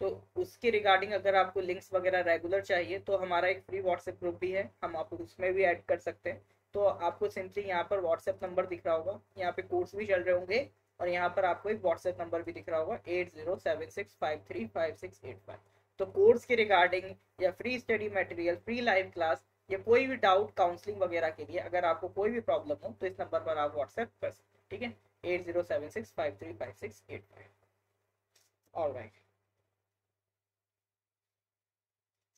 [SPEAKER 1] तो उसके रिगार्डिंग अगर आपको लिंक्स वगैरह रेगुलर चाहिए तो हमारा एक फ्री व्हाट्सएप ग्रुप भी है, हम आपको उसमें भी ऐड कर सकते हैं। तो आपको सिंपली यहाँ पर व्हाट्सएप नंबर दिख रहा होगा, यहाँ पे कोर्स भी चल रहे होंगे और यहाँ पर आपको एक व्हाट्सएप नंबर भी दिख रहा होगा 8076535685। तो कोर्स के रिगार्डिंग या free study material, free live class या कोई भी डाउट काउंसलिंग वगैरह के लिए अगर आपको कोई भी प्रॉब्लम हो तो इस नंबर पर आप व्हाट्सएप कर सकते हैं, ठीक है, 8076535685। ऑलराइट,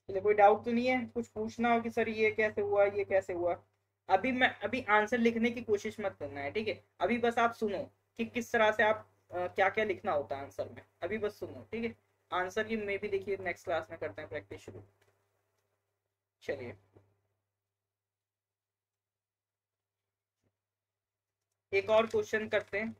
[SPEAKER 1] चलिए, कोई डाउट तो नहीं है, कुछ पूछना हो कि सर ये कैसे हुआ, ये कैसे हुआ? अभी आंसर लिखने की कोशिश मत करना है, ठीक है, अभी बस आप सुनो कि किस तरह से आप क्या क्या लिखना होता है आंसर में, अभी बस सुनो, ठीक है। आंसर की मे भी देखिए नेक्स्ट क्लास में करते हैं प्रैक्टिस शुरू। चलिए, एक और क्वेश्चन करते हैं।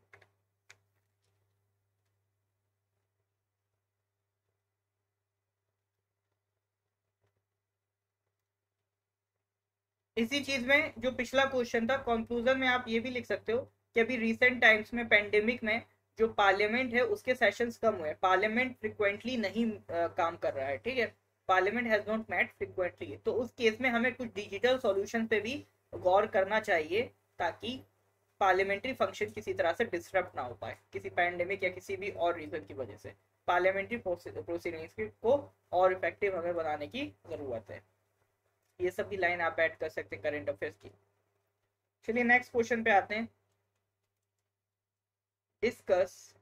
[SPEAKER 1] इसी चीज में जो पिछला क्वेश्चन था, कंक्लूजन में आप ये भी लिख सकते हो कि अभी रिसेंट टाइम्स में पेंडेमिक में जो पार्लियामेंट है उसके सेशंस कम हुए, पार्लियामेंट फ्रिक्वेंटली नहीं काम कर रहा है, ठीक है, parliament has not met frequently. तो उस केस में हमें कुछ डिजिटल सॉल्यूशन पे भी गौर करना चाहिए ताकि पार्लियामेंट्री फंक्शन किसी तरह से डिस्टर्ब ना हो पाए किसी पैंडेमिक या किसी भी और रीजन की वजह से। पार्लियामेंट्री प्रोसीडिंग्स को और इफेक्टिव हमें बनाने की जरूरत है। ये सब भी लाइन आप ऐड कर सकते हैं करंट अफेयर्स की। चलिए नेक्स्ट क्वेश्चन पे आते हैं। Discuss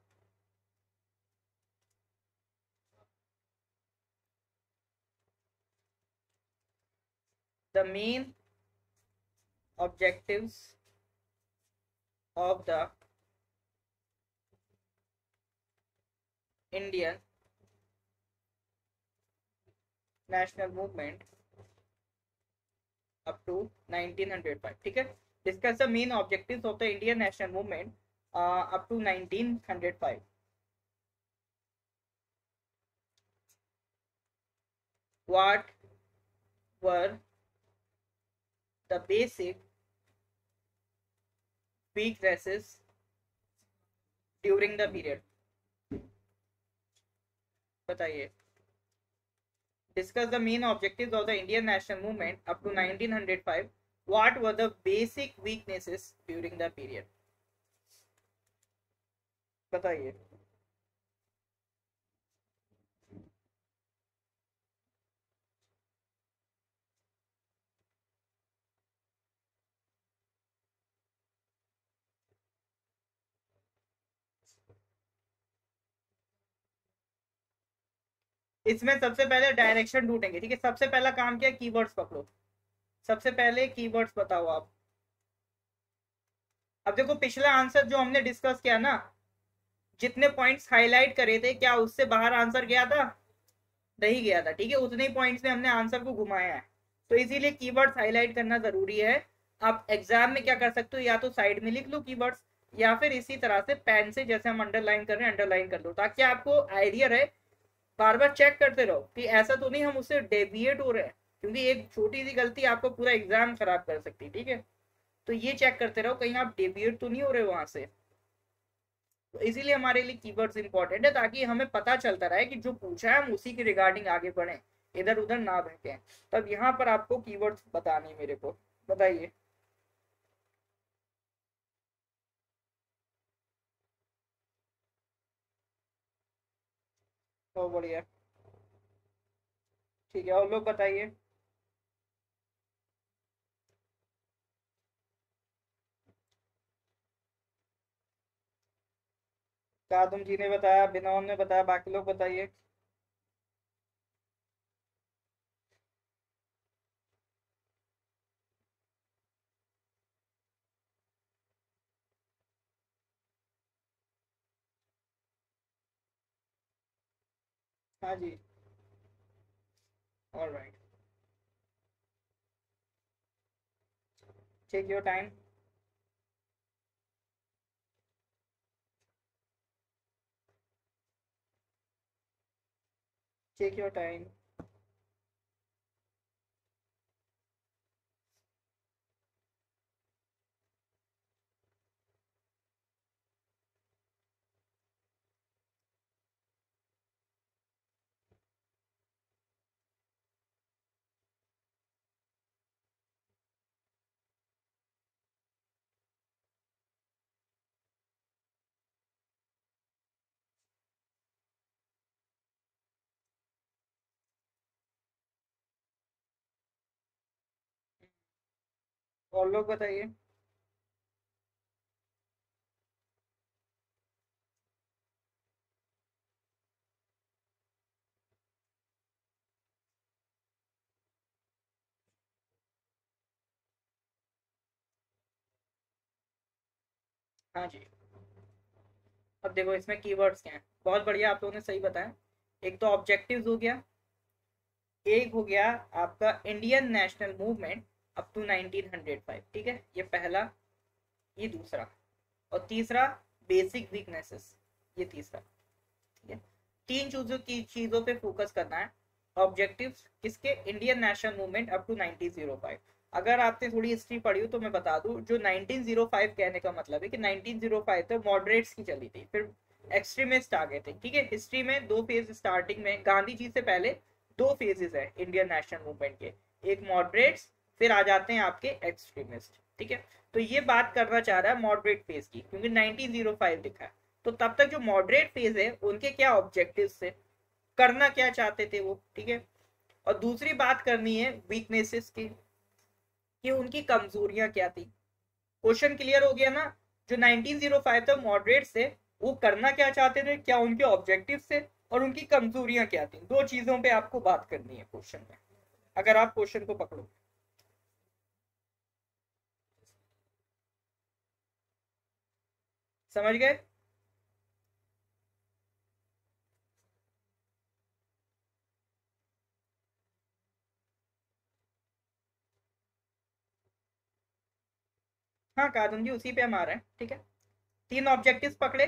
[SPEAKER 1] the main objectives of the Indian national movement up to 1905, ठीक है, discuss the main objectives of the Indian national movement up to 1905। What were the basic weaknesses during the period? बताइए। Discuss the main objectives of the Indian national movement up to 1905. What were the basic weaknesses during the period? बताइए। इसमें सबसे पहले direction ढूंढेंगे, ठीक है, सबसे पहला काम क्या है, कीवर्ड्स पकड़ो, सबसे पहले कीवर्ड्स बताओ आप। अब देखो पिछला आंसर जो हमने डिस्कस किया ना, जितने पॉइंट्स हाईलाइट करे थे क्या उससे बाहर आंसर गया था? नहीं गया था, ठीक है, उतने ही पॉइंट्स में हमने आंसर को घुमाया है। तो इसीलिए कीवर्ड्स हाईलाइट करना जरूरी है। आप एग्जाम में क्या कर सकते हो, या तो साइड में लिख लो कीवर्ड्स, या फिर इसी तरह से पेन से जैसे हम अंडरलाइन कर रहे हैं अंडरलाइन कर लो, ताकि आपको आइडिया रहे। बार बार चेक करते रहो कि ऐसा तो नहीं हम उससे डेविएट हो रहे हैं, क्योंकि एक छोटी सी गलती आपको पूरा एग्जाम खराब कर सकती है, ठीक है। तो ये चेक करते रहो कहीं आप डेविएट तो नहीं हो रहे वहां से। तो इसीलिए हमारे लिए कीवर्ड्स इंपॉर्टेंट है, ताकि हमें पता चलता रहे कि जो पूछा है हम उसी के रिगार्डिंग आगे बढ़े, इधर उधर ना भटके। तब यहाँ पर आपको कीवर्ड्स बताने मेरे को, बताइए। तो बढ़िया, ठीक है, और लोग बताइए। कादम जी ने बताया, बिनोन ने बताया, बाकी लोग बताइए। हाँ जी, alright. Take your time. Take your time. और लोग बताइए। हाँ जी। अब देखो इसमें कीवर्ड्स क्या हैं। बहुत बढ़िया, आप लोगों ने सही बताया। एक तो ऑब्जेक्टिव्स हो गया, एक हो गया आपका Indian national movement up to 1905, ठीक है, ये पहला, ये दूसरा, और तीसरा बेसिक वीकनेसेस, ये तीसरा। ठीक है, तीन चीजों पे फोकस करना है। ऑब्जेक्टिव्स किसके? Indian national movement up to 1905। अगर आपने थोड़ी हिस्ट्री पढ़ी हो तो मैं बता दूं, जो 1905 कहने का मतलब है कि 1905 तो मॉडरेट्स की चली थी, फिर एक्सट्रीमिस्ट आ गए थे। ठीक है, हिस्ट्री में दो फेज स्टार्टिंग में, गांधी जी से पहले दो फेजेस है इंडियन नेशनल मूवमेंट के, एक मॉडरेट्स, फिर आ जाते हैं आपके एक्सट्रीमिस्ट। ठीक है, तो ये बात करना चाह रहा है मॉडरेट फेज की, क्योंकि 1905 लिखा है। तो तब तक जो मॉडरेट फेज है उनके क्या ऑब्जेक्टिव्स थे, करना क्या चाहते थे वो। ठीक है, और दूसरी बात करनी है वीकनेसेस की, कि उनकी कमजोरियां क्या थी। क्वेश्चन क्लियर हो गया ना? जो 1905 तक मॉडरेट्स थे वो करना क्या चाहते थे, क्या उनके ऑब्जेक्टिव्स थे, और उनकी कमजोरियां क्या थी। दो चीजों पे आपको बात करनी है क्वेश्चन में, अगर आप क्वेश्चन को पकड़ो। समझ गए? हाँ कादम जी, उसी पे हम आ रहे हैं। ठीक है, तीन ऑब्जेक्टिव्स पकड़े,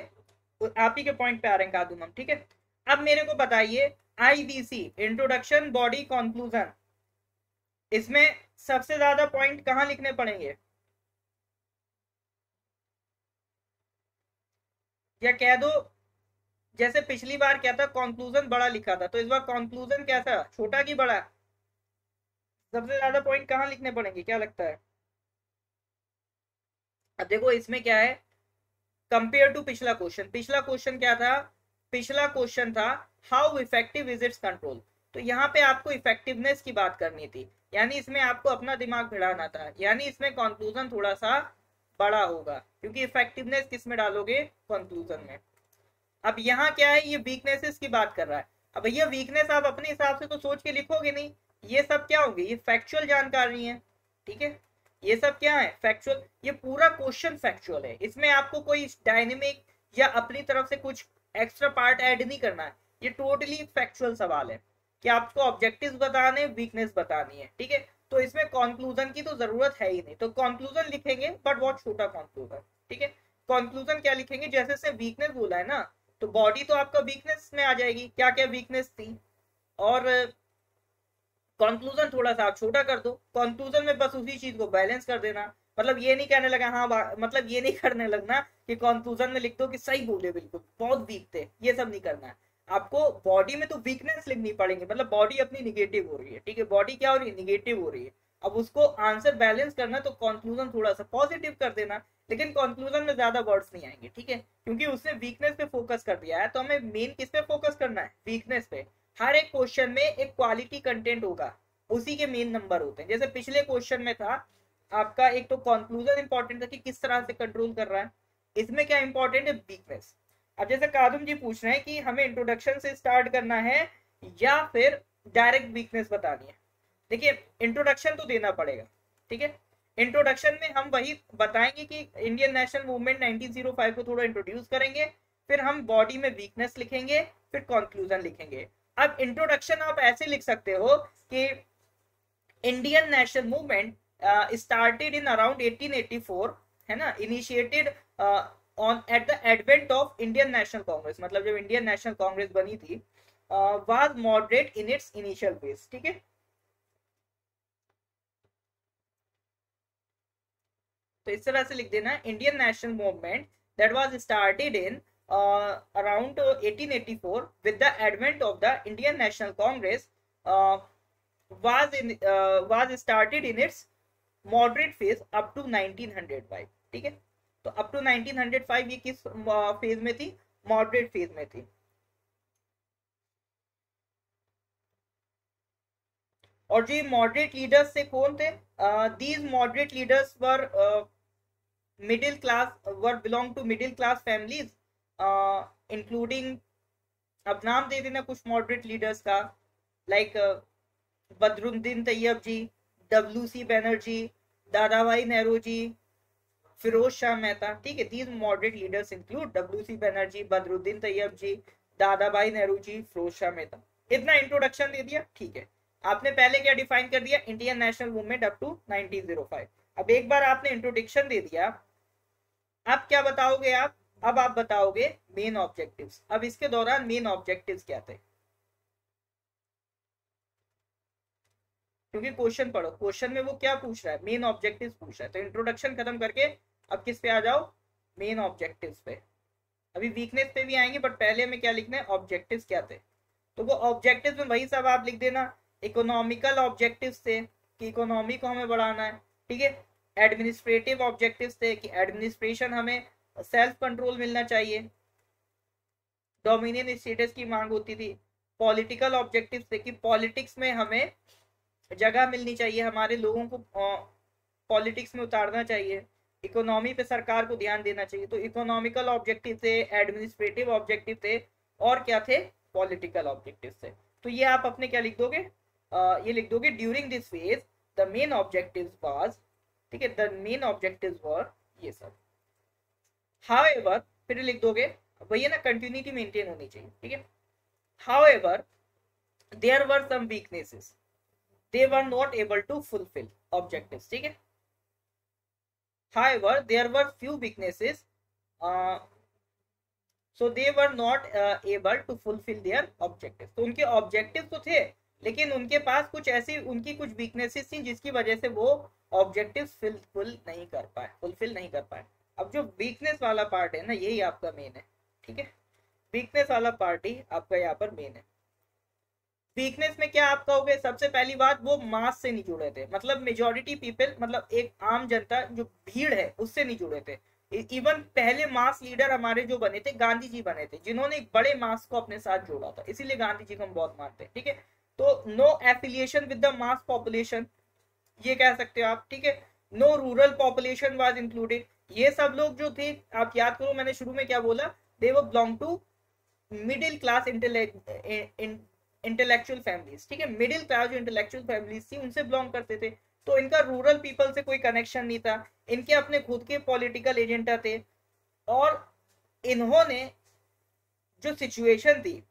[SPEAKER 1] आप ही के पॉइंट पे आ रहे हैं कादुम हम। ठीक है, अब मेरे को बताइए, आईबीसी इंट्रोडक्शन बॉडी कंक्लूजन, इसमें सबसे ज्यादा पॉइंट कहाँ लिखने पड़ेंगे? या कह दो, जैसे पिछली बार क्या था, कंक्लूजन बड़ा लिखा था, तो इस बार कंक्लूजन कैसा, छोटा की बड़ा? सबसे ज्यादा पॉइंट कहाँ लिखने पड़ेंगे, क्या लगता है? अब देखो इसमें क्या है, कंपेयर टू पिछला क्वेश्चन, पिछला क्वेश्चन क्या था? पिछला क्वेश्चन था how effective is it's control. तो यहाँ पे आपको इफेक्टिवनेस की बात करनी थी, यानी इसमें आपको अपना दिमाग भिड़ाना था, यानी इसमें कंक्लूजन थोड़ा सा बड़ा होगा, क्योंकि इफेक्टिवनेस किस में डालोगे? कंक्लूजन में। अब यहाँ क्या है, ये वीकनेसेस की बात कर रहा है। अब भैया वीकनेस आप अपने हिसाब से तो सोच के लिखोगे नहीं, ये सब क्या होंगे, ये फैक्चुअल जानकारी है। ठीक है, ये सब क्या है? फैक्चुअल। ये पूरा क्वेश्चन फैक्चुअल है, इसमें आपको कोई डायनेमिक या अपनी तरफ से कुछ एक्स्ट्रा पार्ट ऐड नहीं करना है। ये टोटली फैक्चुअल सवाल है कि आपको ऑब्जेक्टिव्स बताने, वीकनेस बतानी है। ठीक है, तो इसमें कंक्लूजन की तो जरूरत है ही नहीं, तो कंक्लूजन लिखेंगे बट बहुत छोटा कंक्लूजन। ठीक है, कंक्लूजन क्या लिखेंगे, जैसे से वीकनेस बोला है ना, तो बॉडी तो आपका वीकनेस में आ जाएगी, क्या क्या वीकनेस थी, और कंक्लूजन थोड़ा सा आप छोटा कर दो, कंक्लूजन में बस उसी चीज को बैलेंस कर देना। मतलब ये नहीं कहने लगा, हाँ मतलब ये नहीं करने लगना कि कंक्लूजन में लिख दो कि सही बोले, बिल्कुल बहुत वीक थे, ये सब नहीं करना है आपको। बॉडी में तो वीकनेस लिखनी पड़ेगी, मतलब बॉडी अपनी निगेटिव हो रही है। ठीक है, बॉडी क्या हो रही है? निगेटिव हो रही है। अब उसको आंसर बैलेंस करना, तो कंक्लूजन थोड़ा सा पॉजिटिव कर देना, लेकिन कंक्लूजन में ज्यादा वर्ड्स नहीं आएंगे। ठीक है, क्योंकि उसने वीकनेस पे फोकस कर दिया है, तो हमें मेन किस पे फोकस करना है? वीकनेस पे। हर एक क्वेश्चन में एक क्वालिटी कंटेंट होगा, उसी के मेन नंबर होते हैं। जैसे पिछले क्वेश्चन में था आपका, एक तो कंक्लूजन इंपॉर्टेंट था कि किस तरह से कंट्रोल कर रहा है, इसमें क्या इंपॉर्टेंट है? वीकनेस। अब जैसे कादुम जी पूछ रहे हैं कि हमें इंट्रोडक्शन से स्टार्ट करना है या फिर डायरेक्ट वीकनेस बतानी है। देखिए, इंट्रोडक्शन तो देना पड़ेगा। ठीक है, इंट्रोडक्शन में हम वही बताएंगे कि इंडियन नेशनल मूवमेंट 1905 को थोड़ा इंट्रोड्यूस करेंगे, फिर हम बॉडी में वीकनेस लिखेंगे, फिर कंक्लूजन लिखेंगे। अब इंट्रोडक्शन आप ऐसे लिख सकते हो कि Indian national movement started in around 1884, है ना, initiated on at the advent of Indian National Congress, मतलब जब इंडियन नेशनल कांग्रेस बनी थी, was moderate in its initial phase, ठीक है। तो इस तरह से लिख देना, Indian national movement that was started in around 1884 with the advent of the Indian National Congress, was started in its moderate phase up to 1905, ठीक है। तो अप टू 1905 ये किस फेज में थी, मॉडरेट फेज में थी। और जो मॉडरेट लीडर्स से कौन थे, these moderate leaders were middle class, were belong to middle class families, including, अब नाम दे देना कुछ मॉडरेट लीडर्स का, like Badruddin Tyabji, WC Banerjee, Dadabhai Nehru ji, Pherozeshah Mehta, ठीक है। These moderate leaders include WC Banerjee, Badruddin Tyabji, Dadabhai Nehru ji, Pherozeshah Mehta. इतना इंट्रोडक्शन दे दिया, ठीक है। आपने पहले क्या डिफाइन कर दिया, Indian national movement up to 1905। अब एक बार आपने इंट्रोडक्शन दे दिया, अब क्या बताओगे आप, अब आप बताओगे मेन ऑब्जेक्टिव्स। अब इसके दौरान मेन ऑब्जेक्टिव्स क्या थे, क्योंकि क्वेश्चन पढ़ो, क्वेश्चन में वो क्या पूछ रहा है, मेन ऑब्जेक्टिव्स पूछ रहा है। तो इंट्रोडक्शन खत्म करके अब किस पे आ जाओ, मेन ऑब्जेक्टिव्स पे। अभी वीकनेस पे भी आएंगे, बट पहले हमें क्या लिखना है, ऑब्जेक्टिव्स क्या थे। तो वो ऑब्जेक्टिव्स में वही सब आप लिख देना। इकोनॉमिकल ऑब्जेक्टिव्स थे कि इकोनॉमी को हमें बढ़ाना है, ठीक है। एडमिनिस्ट्रेटिव ऑब्जेक्टिव्स थे कि एडमिनिस्ट्रेशन, हमें सेल्फ कंट्रोल मिलना चाहिए, डोमिनियन स्टेटस की मांग होती थी। पॉलिटिकल ऑब्जेक्टिव्स थे कि पॉलिटिक्स में हमें जगह मिलनी चाहिए, हमारे लोगों को पॉलिटिक्स में उतारना चाहिए। इकोनॉमी पे सरकार को ध्यान देना चाहिए। तो इकोनॉमिकल ऑब्जेक्टिव थे, एडमिनिस्ट्रेटिव ऑब्जेक्टिव थे, और क्या थे, पॉलिटिकल ऑब्जेक्टिव थे। तो ये आप अपने क्या लिख दोगे, ये लिख दोगे, during this phase the main objectives was, ठीक है, द मेन ऑब्जेक्टिव्स वर ये सब। हाउएवर, फिर लिख दोगे, भैया ना कंटिन्यूटी मेंटेन होनी चाहिए, ठीक है। However there were some weaknesses, they were not able to fulfill objectives, ठीक है। However, there were few weaknesses, so they were not able to fulfill their objectives। तो उनके objectives तो थे, लेकिन उनके पास कुछ ऐसी, उनकी कुछ weaknesses थी जिसकी वजह से वो objectives fulfill नहीं कर पाए। अब जो weakness वाला पार्ट है ना, यही आपका मेन है, ठीक है। weakness वाला पार्ट ही आपका यहाँ पर मेन है। वीकनेस में क्या आप कहोगे, सबसे पहली बात, वो मास से नहीं जुड़े थे, मतलब मेजॉरिटी पीपल, मतलब एक आम जनता जो भीड़ है उससे नहीं जुड़े थे। इवन पहले मास लीडर हमारे जो बने थे, गांधी जी बने थे, जिन्होंने एक बड़े मास को अपने साथ जोड़ा था, इसीलिए गांधी जी को हम बहुत मानते हैं, ठीक है। तो no affiliation with the mass population, ये कह सकते हो आप, ठीक है। No rural population was included. ये सब लोग जो थे, आप याद करो मैंने शुरू में क्या बोला, they were belong to middle class intellectual families, ठीक है। मिडिल क्लास जो इंटेलेक्चुअल फैमिलीज थी उनसे बिलोंग करते थे। तो इनका रूरल पीपल से कोई कनेक्शन नहीं था, इनके अपने खुद के पॉलिटिकल एजेंडा थे, और इन्होंने जो सिचुएशन थी,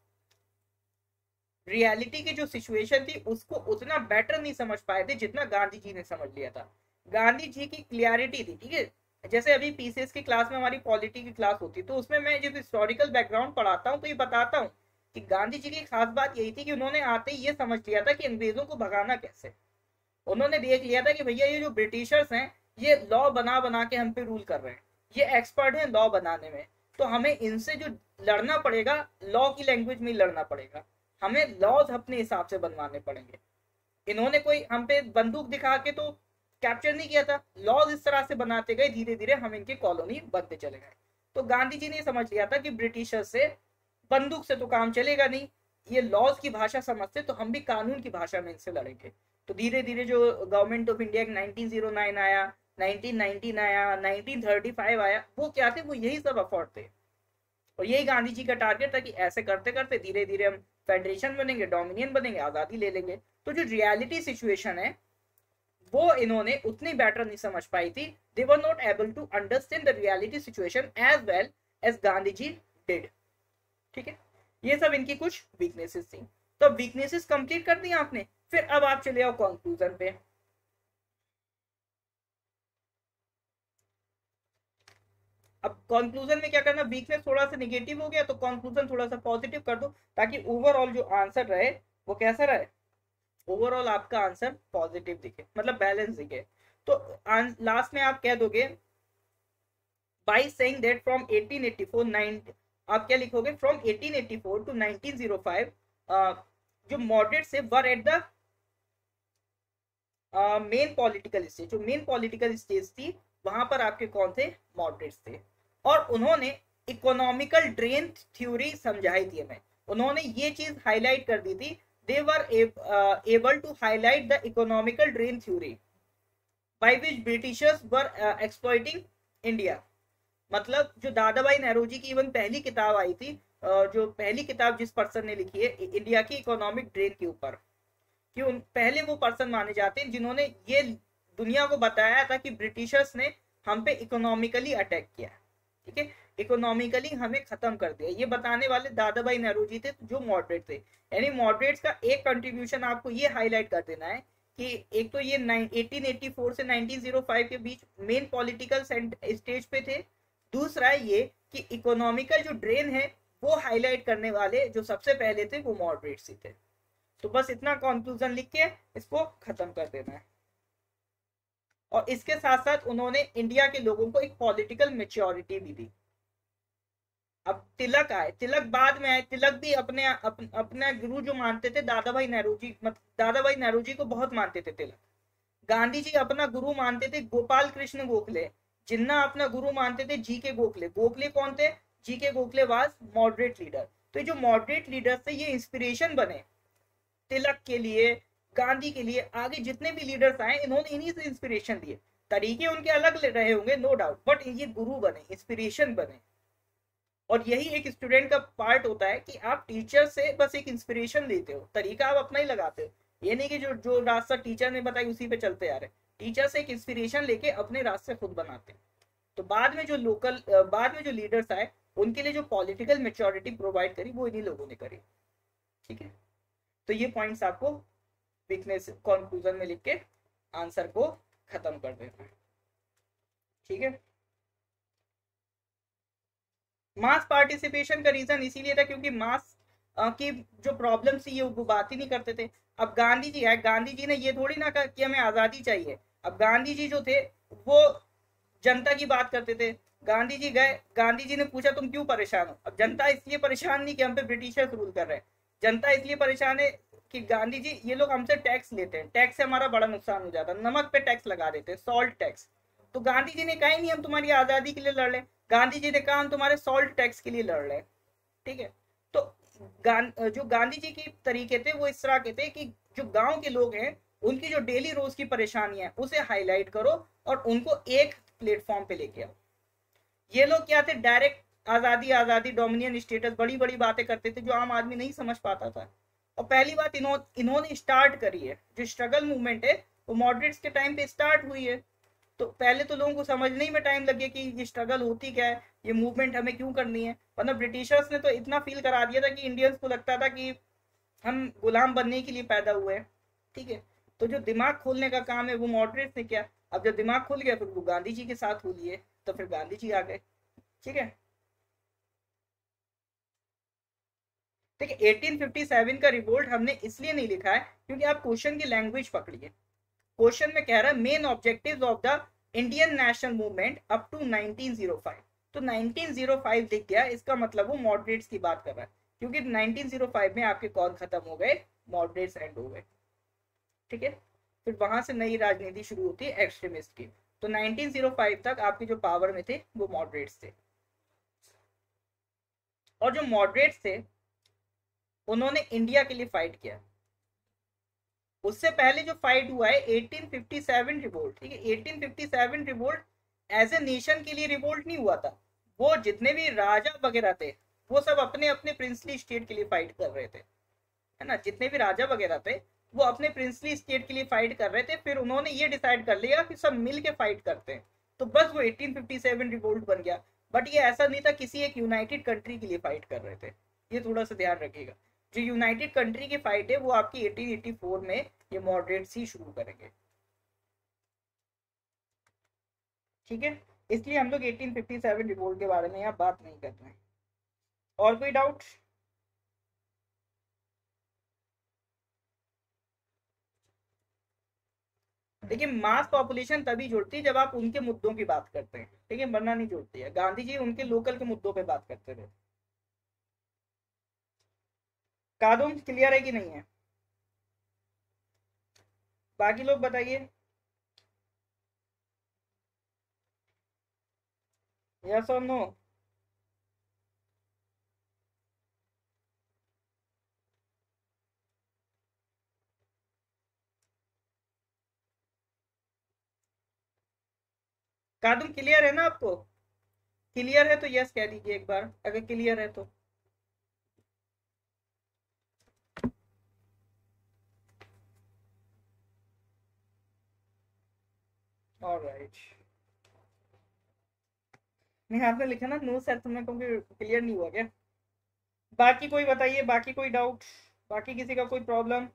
[SPEAKER 1] रियलिटी की जो सिचुएशन थी, उसको उतना बेटर नहीं समझ पाए थे जितना गांधी जी ने समझ लिया था। गांधी जी की क्लियरिटी थी, ठीक है। जैसे अभी पीसीएस की क्लास में हमारी पॉलिटी की क्लास होती है, तो उसमें मैं जब हिस्टोरिकल बैकग्राउंड पढ़ाता हूँ तो ये बताता हूँ कि गांधी जी की खास बात यही थी कि उन्होंने आते ही ये समझ लिया था कि अंग्रेजों को भगाना कैसे। उन्होंने देख लिया था कि भैया ये जो ब्रिटिशर्स हैं, ये लॉ बना बना के हम पे रूल कर रहे हैं, ये एक्सपर्ट हैं लॉ बनाने में, तो हमें इनसे जो लड़ना पड़ेगा, लॉ की लैंग्वेज में लड़ना पड़ेगा, हमें लॉज अपने हिसाब से बनवाने पड़ेंगे। इन्होंने कोई हम पे बंदूक दिखा के तो कैप्चर नहीं किया था, लॉज इस तरह से बनाते गए, धीरे धीरे हम इनकी कॉलोनी बनते चले गए। तो गांधी जी ने समझ लिया था कि ब्रिटिशर्स से बंदूक से तो काम चलेगा नहीं, ये लॉज की भाषा समझते तो हम भी कानून की भाषा में इनसे लड़ेंगे। तो धीरे धीरे जो गवर्नमेंट ऑफ इंडिया 1909 आया, 1919 आया, 1935 आया, वो क्या थे, वो यही सब अफोर्ड थे। और यही गांधी जी का टारगेट था कि ऐसे करते करते धीरे धीरे हम फेडरेशन बनेंगे, डोमिनियन बनेंगे, आजादी ले लेंगे। तो जो रियलिटी सिचुएशन है वो इन्होंने उतनी बेटर नहीं समझ पाई थी। They were not able to understand the reality situation as well as Gandhi ji did, ठीक है। ये सब इनकी कुछ वीकनेसेस थी। तो वीकनेसेस कंप्लीट कर दी आपने, फिर अब आप चले आओ कंक्लूजन पे। अब कंक्लूजन में क्या करना, वीकनेस थोड़ा सा निगेटिव हो गया तो कंक्लूजन थोड़ा सा पॉजिटिव कर दो, ताकि ओवरऑल जो आंसर रहे वो कैसा रहे, ओवरऑल आपका आंसर पॉजिटिव दिखे, मतलब बैलेंस दिखे। तो लास्ट में आप कह दोगे बाय सेइंग दैट फ्रॉम 1884 आप क्या लिखोगे, फ्रॉम 1884 टू 1905 जो मॉडरेट्स थे were at the main political stage, जो मेन पॉलिटिकल स्टेज थी वहां पर आपके कौन थे, मॉडरेट्स थे। और उन्होंने इकोनॉमिकल ड्रेन थ्योरी समझाई थी हमें, उन्होंने ये चीज हाईलाइट कर दी थी, they were able to highlight the economical drain theory by which Britishers were exploiting India. मतलब जो दादा भाई नेहरूजी की इवन पहली किताब आई थी, जो पहली किताब जिस पर्सन ने लिखी है इंडिया की इकोनॉमिक ड्रेन के ऊपर, कि उन पहले वो पर्सन माने जाते हैं जिन्होंने ये दुनिया को बताया था कि ब्रिटिशर्स ने हम पे इकोनॉमिकली अटैक किया, ठीक है, इकोनॉमिकली हमें खत्म कर दिया, ये बताने वाले दादा भाई नेहरूजी थे जो मॉडरेट थे। यानी मॉडरेट्स का एक कंट्रीब्यूशन आपको ये हाईलाइट कर देना है कि एक तो ये 1884 से 1905 के बीच मेन पॉलिटिकल स्टेज पे थे, दूसरा ये कि इकोनॉमिकल जो ड्रेन है वो हाईलाइट करने वाले जो सबसे पहले थे वो मॉडरेट्स ही थे। तो बस इतना कंक्लूजन लिख के इसको खत्म कर देना है। और इसके साथ साथ उन्होंने इंडिया के लोगों को एक पॉलिटिकल मेच्योरिटी भी दी। अब तिलक आए, तिलक बाद में आए, तिलक भी अपने गुरु जो मानते थे दादा भाई नेहरूजी, दादा भाई नेहरूजी को बहुत मानते थे तिलक। गांधी जी अपना गुरु मानते थे गोपाल कृष्ण गोखले, जिन्ना अपना गुरु मानते थे जी के गोखले। गोखले कौन थे, जी के गोखले वाज मॉडरेट लीडर। तो जो मॉडरेट लीडर थे ये इंस्पिरेशन बने तिलक के लिए, गांधी के लिए, आगे जितने भी लीडर्स आए इन्होंने इन्हीं से इंस्पिरेशन लिए। तरीके उनके अलग रहे होंगे नो डाउट, बट ये गुरु बने, इंस्पिरेशन बने। और यही एक स्टूडेंट का पार्ट होता है कि आप टीचर से बस एक इंस्पिरेशन लेते हो, तरीका आप अपना ही लगाते हो। ये नहीं कि जो जो रास्ता टीचर ने बताई उसी पे चलते आ रहे, टीचर से एक इंस्पिरेशन लेके अपने रास्ते खुद बनाते हैं। तो बाद में जो बाद में जो लीडर्स आए उनके लिए जो पॉलिटिकल मेच्योरिटी प्रोवाइड करी वो इन्हीं लोगों ने करी, ठीक है। तो ये पॉइंट्स आपको वीकनेस कंक्लूजन में लिख के आंसर को खत्म कर देना है, ठीक है। मास पार्टिसिपेशन का रीजन इसीलिए था क्योंकि मास की जो प्रॉब्लम थी ये वो बात ही नहीं करते थे। अब गांधी जी आए, गांधी जी ने ये थोड़ी ना कहा कि हमें आजादी चाहिए। अब गांधी जी जो थे वो जनता की बात करते थे। गांधी जी गए, गांधी जी ने पूछा तुम क्यों परेशान हो। अब जनता इसलिए परेशान नहीं कि हम पे ब्रिटिशर्स रूल कर रहे हैं, जनता इसलिए परेशान है कि गांधी जी ये लोग हमसे टैक्स लेते हैं, टैक्स से हमारा बड़ा नुकसान हो जाता है, नमक पे टैक्स लगा देते हैं, सॉल्ट टैक्स। तो गांधी जी ने कहा ही नहीं हम तुम्हारी आजादी के लिए लड़ रहे हैं, गांधी जी ने कहा हम तुम्हारे सॉल्ट टैक्स के लिए लड़ रहे हैं, ठीक है। तो जो गांधी जी के तरीके थे वो इस तरह के थे कि जो गांव के लोग हैं उनकी जो डेली रोज की परेशानियां उसे हाईलाइट करो और उनको एक प्लेटफॉर्म पे लेके आओ। ये लोग क्या थे, डायरेक्ट आजादी आजादी डोमिनियन स्टेटस बड़ी बड़ी बातें करते थे जो आम आदमी नहीं समझ पाता था। और पहली बात इन्होंने स्टार्ट करी है, जो स्ट्रगल मूवमेंट है वो मॉडरेट्स के टाइम पे स्टार्ट हुई है। तो पहले तो लोगों को समझने ही में टाइम लग गया कि ये स्ट्रगल होती क्या है, ये मूवमेंट हमें क्यों करनी है। वरना ब्रिटिशर्स ने तो इतना फील करा दिया था कि इंडियंस को लगता था कि हम गुलाम बनने के लिए पैदा हुए हैं, ठीक है। तो जो दिमाग खोलने का काम है वो मॉडरेट्स ने किया। अब जब दिमाग खुल गया फिर वो गांधी जी के साथ हो लिए, तो फिर गांधी जी आ गए, ठीक है। देखिए 1857 का रिवोल्ट हमने इसलिए नहीं लिखा है क्योंकि आप क्वेश्चन की लैंग्वेज पकड़िए। क्वेश्चन में कह रहा है main objectives of the Indian national movement up to 1905। तो 1905 लिख गया, इसका मतलब वो मॉडरेट्स की बात कर रहा है, क्योंकि 1905 में आपके कौन खत्म हो गए, मॉडरेट्स एंड हो गए, ठीक है। फिर वहां से नई राजनीति शुरू होती है एक्सट्रीमिस्ट की। तो 1905 तक आपके जो पावर में थे वो मॉडरेट्स थे। और जो मॉडरेट्स थे उन्होंने इंडिया के लिए फाइट किया। उससे पहले जो फाइट हुआ है 1857 रिवोल्ट, ठीक है, 1857 रिवोल्ट एज ए नेशन के लिए रिवोल्ट नहीं हुआ था। वो जितने भी राजा वगैरह थे वो सब अपने अपने प्रिंसली स्टेट के लिए फाइट कर रहे थे, है ना। जितने भी राजा वगैरह थे वो अपने प्रिंसली स्टेट के लिए फाइट कर रहे थे। फिर उन्होंने ये डिसाइड कर लिया कि सब मिल के फाइट करते हैं, तो बस वो 1857 रिवोल्ट बन गया। बट ये ऐसा नहीं था किसी एक यूनाइटेड कंट्री के लिए फाइट कर रहे थे, ये थोड़ा सा ध्यान रखिएगा। जो यूनाइटेड कंट्री की फाइट है वो आपकी 1884 में ये मॉडरेट्स ही शुरू करेंगे, ठीक है। इसलिए हम लोग 1857 रिवोल्ट के बारे में यहाँ बात नहीं कर रहे हैं। और कोई डाउट? देखिए, मास पॉपुलेशन तभी जुड़ती है जब आप उनके मुद्दों की बात करते हैं, ठीक है, वरना नहीं जुड़ती है। गांधी जी उनके लोकल के मुद्दों पे बात करते थे। कानून क्लियर है कि नहीं है? बाकी लोग बताइए, यस और नो? कानून क्लियर है ना आपको? क्लियर है तो यस कह दीजिए एक बार, अगर क्लियर है तो। ऑलराइट। नहीं, आपने लिखा ना नो सर, तो मैं कहूँगी क्लियर नहीं हुआ क्या? बाकी कोई बताइए, बाकी कोई डाउट, बाकी किसी का कोई प्रॉब्लम?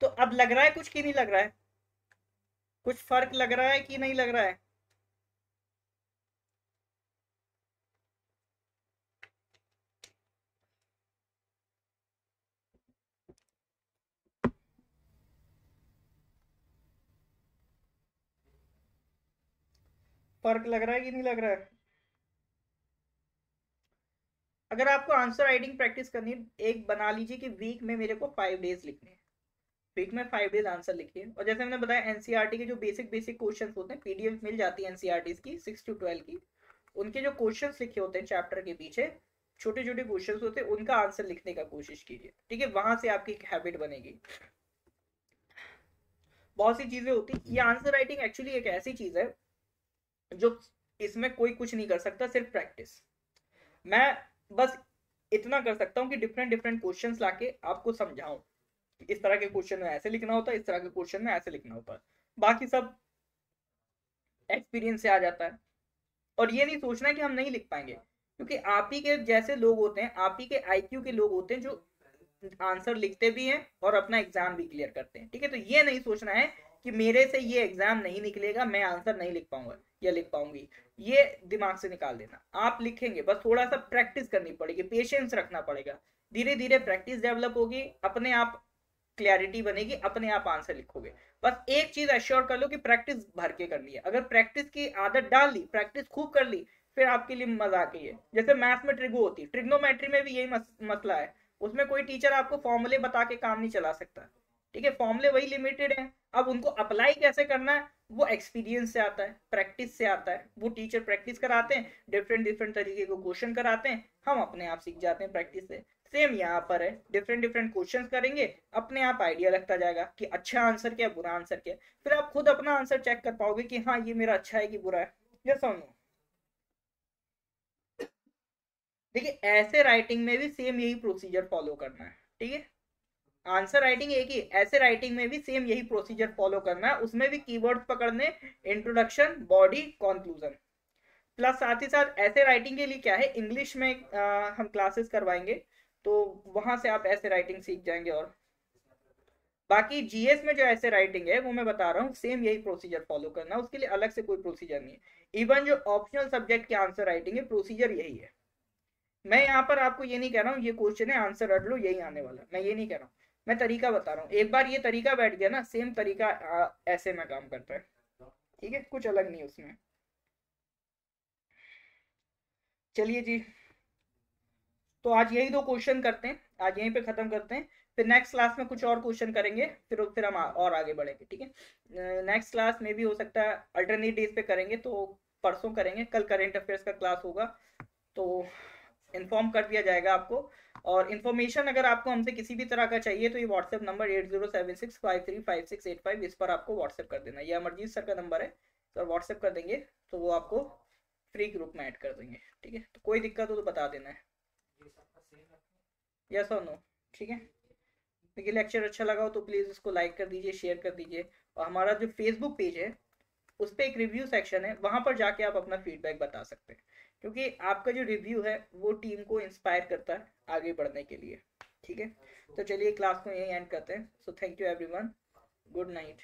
[SPEAKER 1] तो अब लग रहा है कुछ कि नहीं लग रहा है? कुछ फर्क लग रहा है कि नहीं लग रहा है? फर्क लग रहा है कि नहीं लग रहा है? अगर आपको आंसर राइटिंग प्रैक्टिस करनी है, एक बना लीजिए कि वीक में मेरे को 5 डेज लिखने हैं। वीक में 5 डेज आंसर लिखिए। और जैसे मैंने बताया, एनसीईआरटी के जो बेसिक बेसिक क्वेश्चंस होते हैं, पीडीएफ मिल जाती है एनसीईआरटी की 6 to 12 की। उनके जो क्वेश्चंस लिखे होते हैं चैप्टर के पीछे, छोटे छोटे क्वेश्चंस होते हैं, उनका आंसर लिखने का कोशिश कीजिए, ठीक है? वहां से आपकी एक हैबिट बनेगी। बहुत सी चीजें होती है, ये आंसर राइटिंग एक्चुअली एक ऐसी चीज है जो, इसमें कोई कुछ नहीं कर सकता, सिर्फ प्रैक्टिस। मैं बस इतना कर सकता हूँ कि डिफरेंट डिफरेंट क्वेश्चंस लाके आपको समझाऊं, इस तरह के क्वेश्चन में ऐसे लिखना होता है, इस तरह के क्वेश्चन में ऐसे लिखना होता है। बाकी सब एक्सपीरियंस से आ जाता है। और ये नहीं सोचना कि हम नहीं लिख पाएंगे, क्योंकि आप ही के जैसे लोग होते हैं, आप ही के आईक्यू के लोग होते हैं जो आंसर लिखते भी हैं और अपना एग्जाम भी क्लियर करते हैं, ठीक है? तो ये नहीं सोचना है कि मेरे से ये एग्जाम नहीं निकलेगा, मैं आंसर नहीं लिख पाऊंगा या लिख पाऊंगी। ये दिमाग से निकाल देना। आप लिखेंगे, बस थोड़ा सा प्रैक्टिस करनी पड़ेगी, पेशेंस रखना पड़ेगा। धीरे धीरे प्रैक्टिस डेवलप होगी, अपने आप क्लैरिटी बनेगी, अपने आप आंसर लिखोगे। बस एक चीज एश्योर कर लो कि प्रैक्टिस भर के करनी है। अगर प्रैक्टिस की आदत डाल ली, प्रैक्टिस खूब कर ली, फिर आपके लिए मजाक ही है। जैसे मैथ्स में ट्रिगो होती है, ट्रिग्नोमेट्री में भी यही मसला है। उसमें कोई टीचर आपको फॉर्मूले बता के काम नहीं चला सकता, ठीक है? फॉर्मूले वही लिमिटेड है। अब उनको अप्लाई कैसे करना है, वो एक्सपीरियंस से आता है, प्रैक्टिस से आता है। वो टीचर प्रैक्टिस कराते हैं, डिफरेंट डिफरेंट तरीके को क्वेश्चन कराते हैं, हम अपने आप सीख जाते हैं प्रैक्टिस से। सेम यहाँ पर है, डिफरेंट डिफरेंट क्वेश्चन करेंगे, अपने आप आइडिया लगता जाएगा कि अच्छा आंसर क्या है, बुरा आंसर क्या है। फिर आप खुद अपना आंसर चेक कर पाओगे कि हाँ, ये मेरा अच्छा है कि बुरा है। यस और नो? देखिए, ऐसे राइटिंग में भी सेम यही प्रोसीजर फॉलो करना है, ठीक है? आंसर राइटिंग एक ही, ऐसे राइटिंग में भी सेम यही प्रोसीजर फॉलो करना है। उसमें भी कीवर्ड्स पकड़ने, इंट्रोडक्शन, बॉडी, कंक्लूजन। प्लस साथ ही साथ ऐसे राइटिंग के लिए क्या है, इंग्लिश में हम क्लासेस करवाएंगे, तो वहां से आप ऐसे राइटिंग सीख जाएंगे। और बाकी जीएस में जो ऐसे राइटिंग है, वो मैं बता रहा हूँ, सेम यही प्रोसीजर फॉलो करना है, उसके लिए अलग से कोई प्रोसीजर नहीं है। इवन जो ऑप्शनल सब्जेक्ट के आंसर राइटिंग है, प्रोसीजर यही है। मैं यहाँ पर आपको ये नहीं कह रहा हूँ ये क्वेश्चन है आंसर रट लो यही आने वाला, मैं ये नहीं कह रहा हूँ। मैं तरीका बता रहा हूँ। एक बार ये तरीका बैठ गया ना, सेम तरीका ऐसे में काम करता है, ठीक है? कुछ अलग नहीं उसमें। चलिए जी, तो आज यही दो क्वेश्चन करते हैं, आज यहीं पे खत्म करते हैं। फिर नेक्स्ट क्लास में कुछ और क्वेश्चन करेंगे, फिर हम और आगे बढ़ेंगे, ठीक है? नेक्स्ट क्लास में भी हो सकता है अल्टरनेट डेज पे करेंगे, तो परसों करेंगे, कल करेंट अफेयर्स का क्लास होगा, तो इन्फॉर्म कर दिया जाएगा आपको। और इन्फॉर्मेशन अगर आपको हमसे किसी भी तरह का चाहिए, तो ये व्हाट्सएप नंबर 8076535685, इस पर आपको व्हाट्सएप कर देना। ये अमरजीत सर का नंबर है, सर व्हाट्सएप कर देंगे, तो वो आपको फ्री ग्रुप में ऐड कर देंगे, ठीक है? तो कोई दिक्कत हो तो बता देना है, यस और नो? ठीक है? देखिए, लेक्चर अच्छा लगा हो तो प्लीज़ इसको लाइक कर दीजिए, शेयर कर दीजिए। और हमारा जो फेसबुक पेज है, उस पर एक रिव्यू सेक्शन है, वहां पर जाके आप अपना फीडबैक बता सकते हैं, क्योंकि आपका जो रिव्यू है वो टीम को इंस्पायर करता है आगे बढ़ने के लिए, ठीक है? तो चलिए क्लास को यहीं एंड करते हैं। So thank you everyone, good night.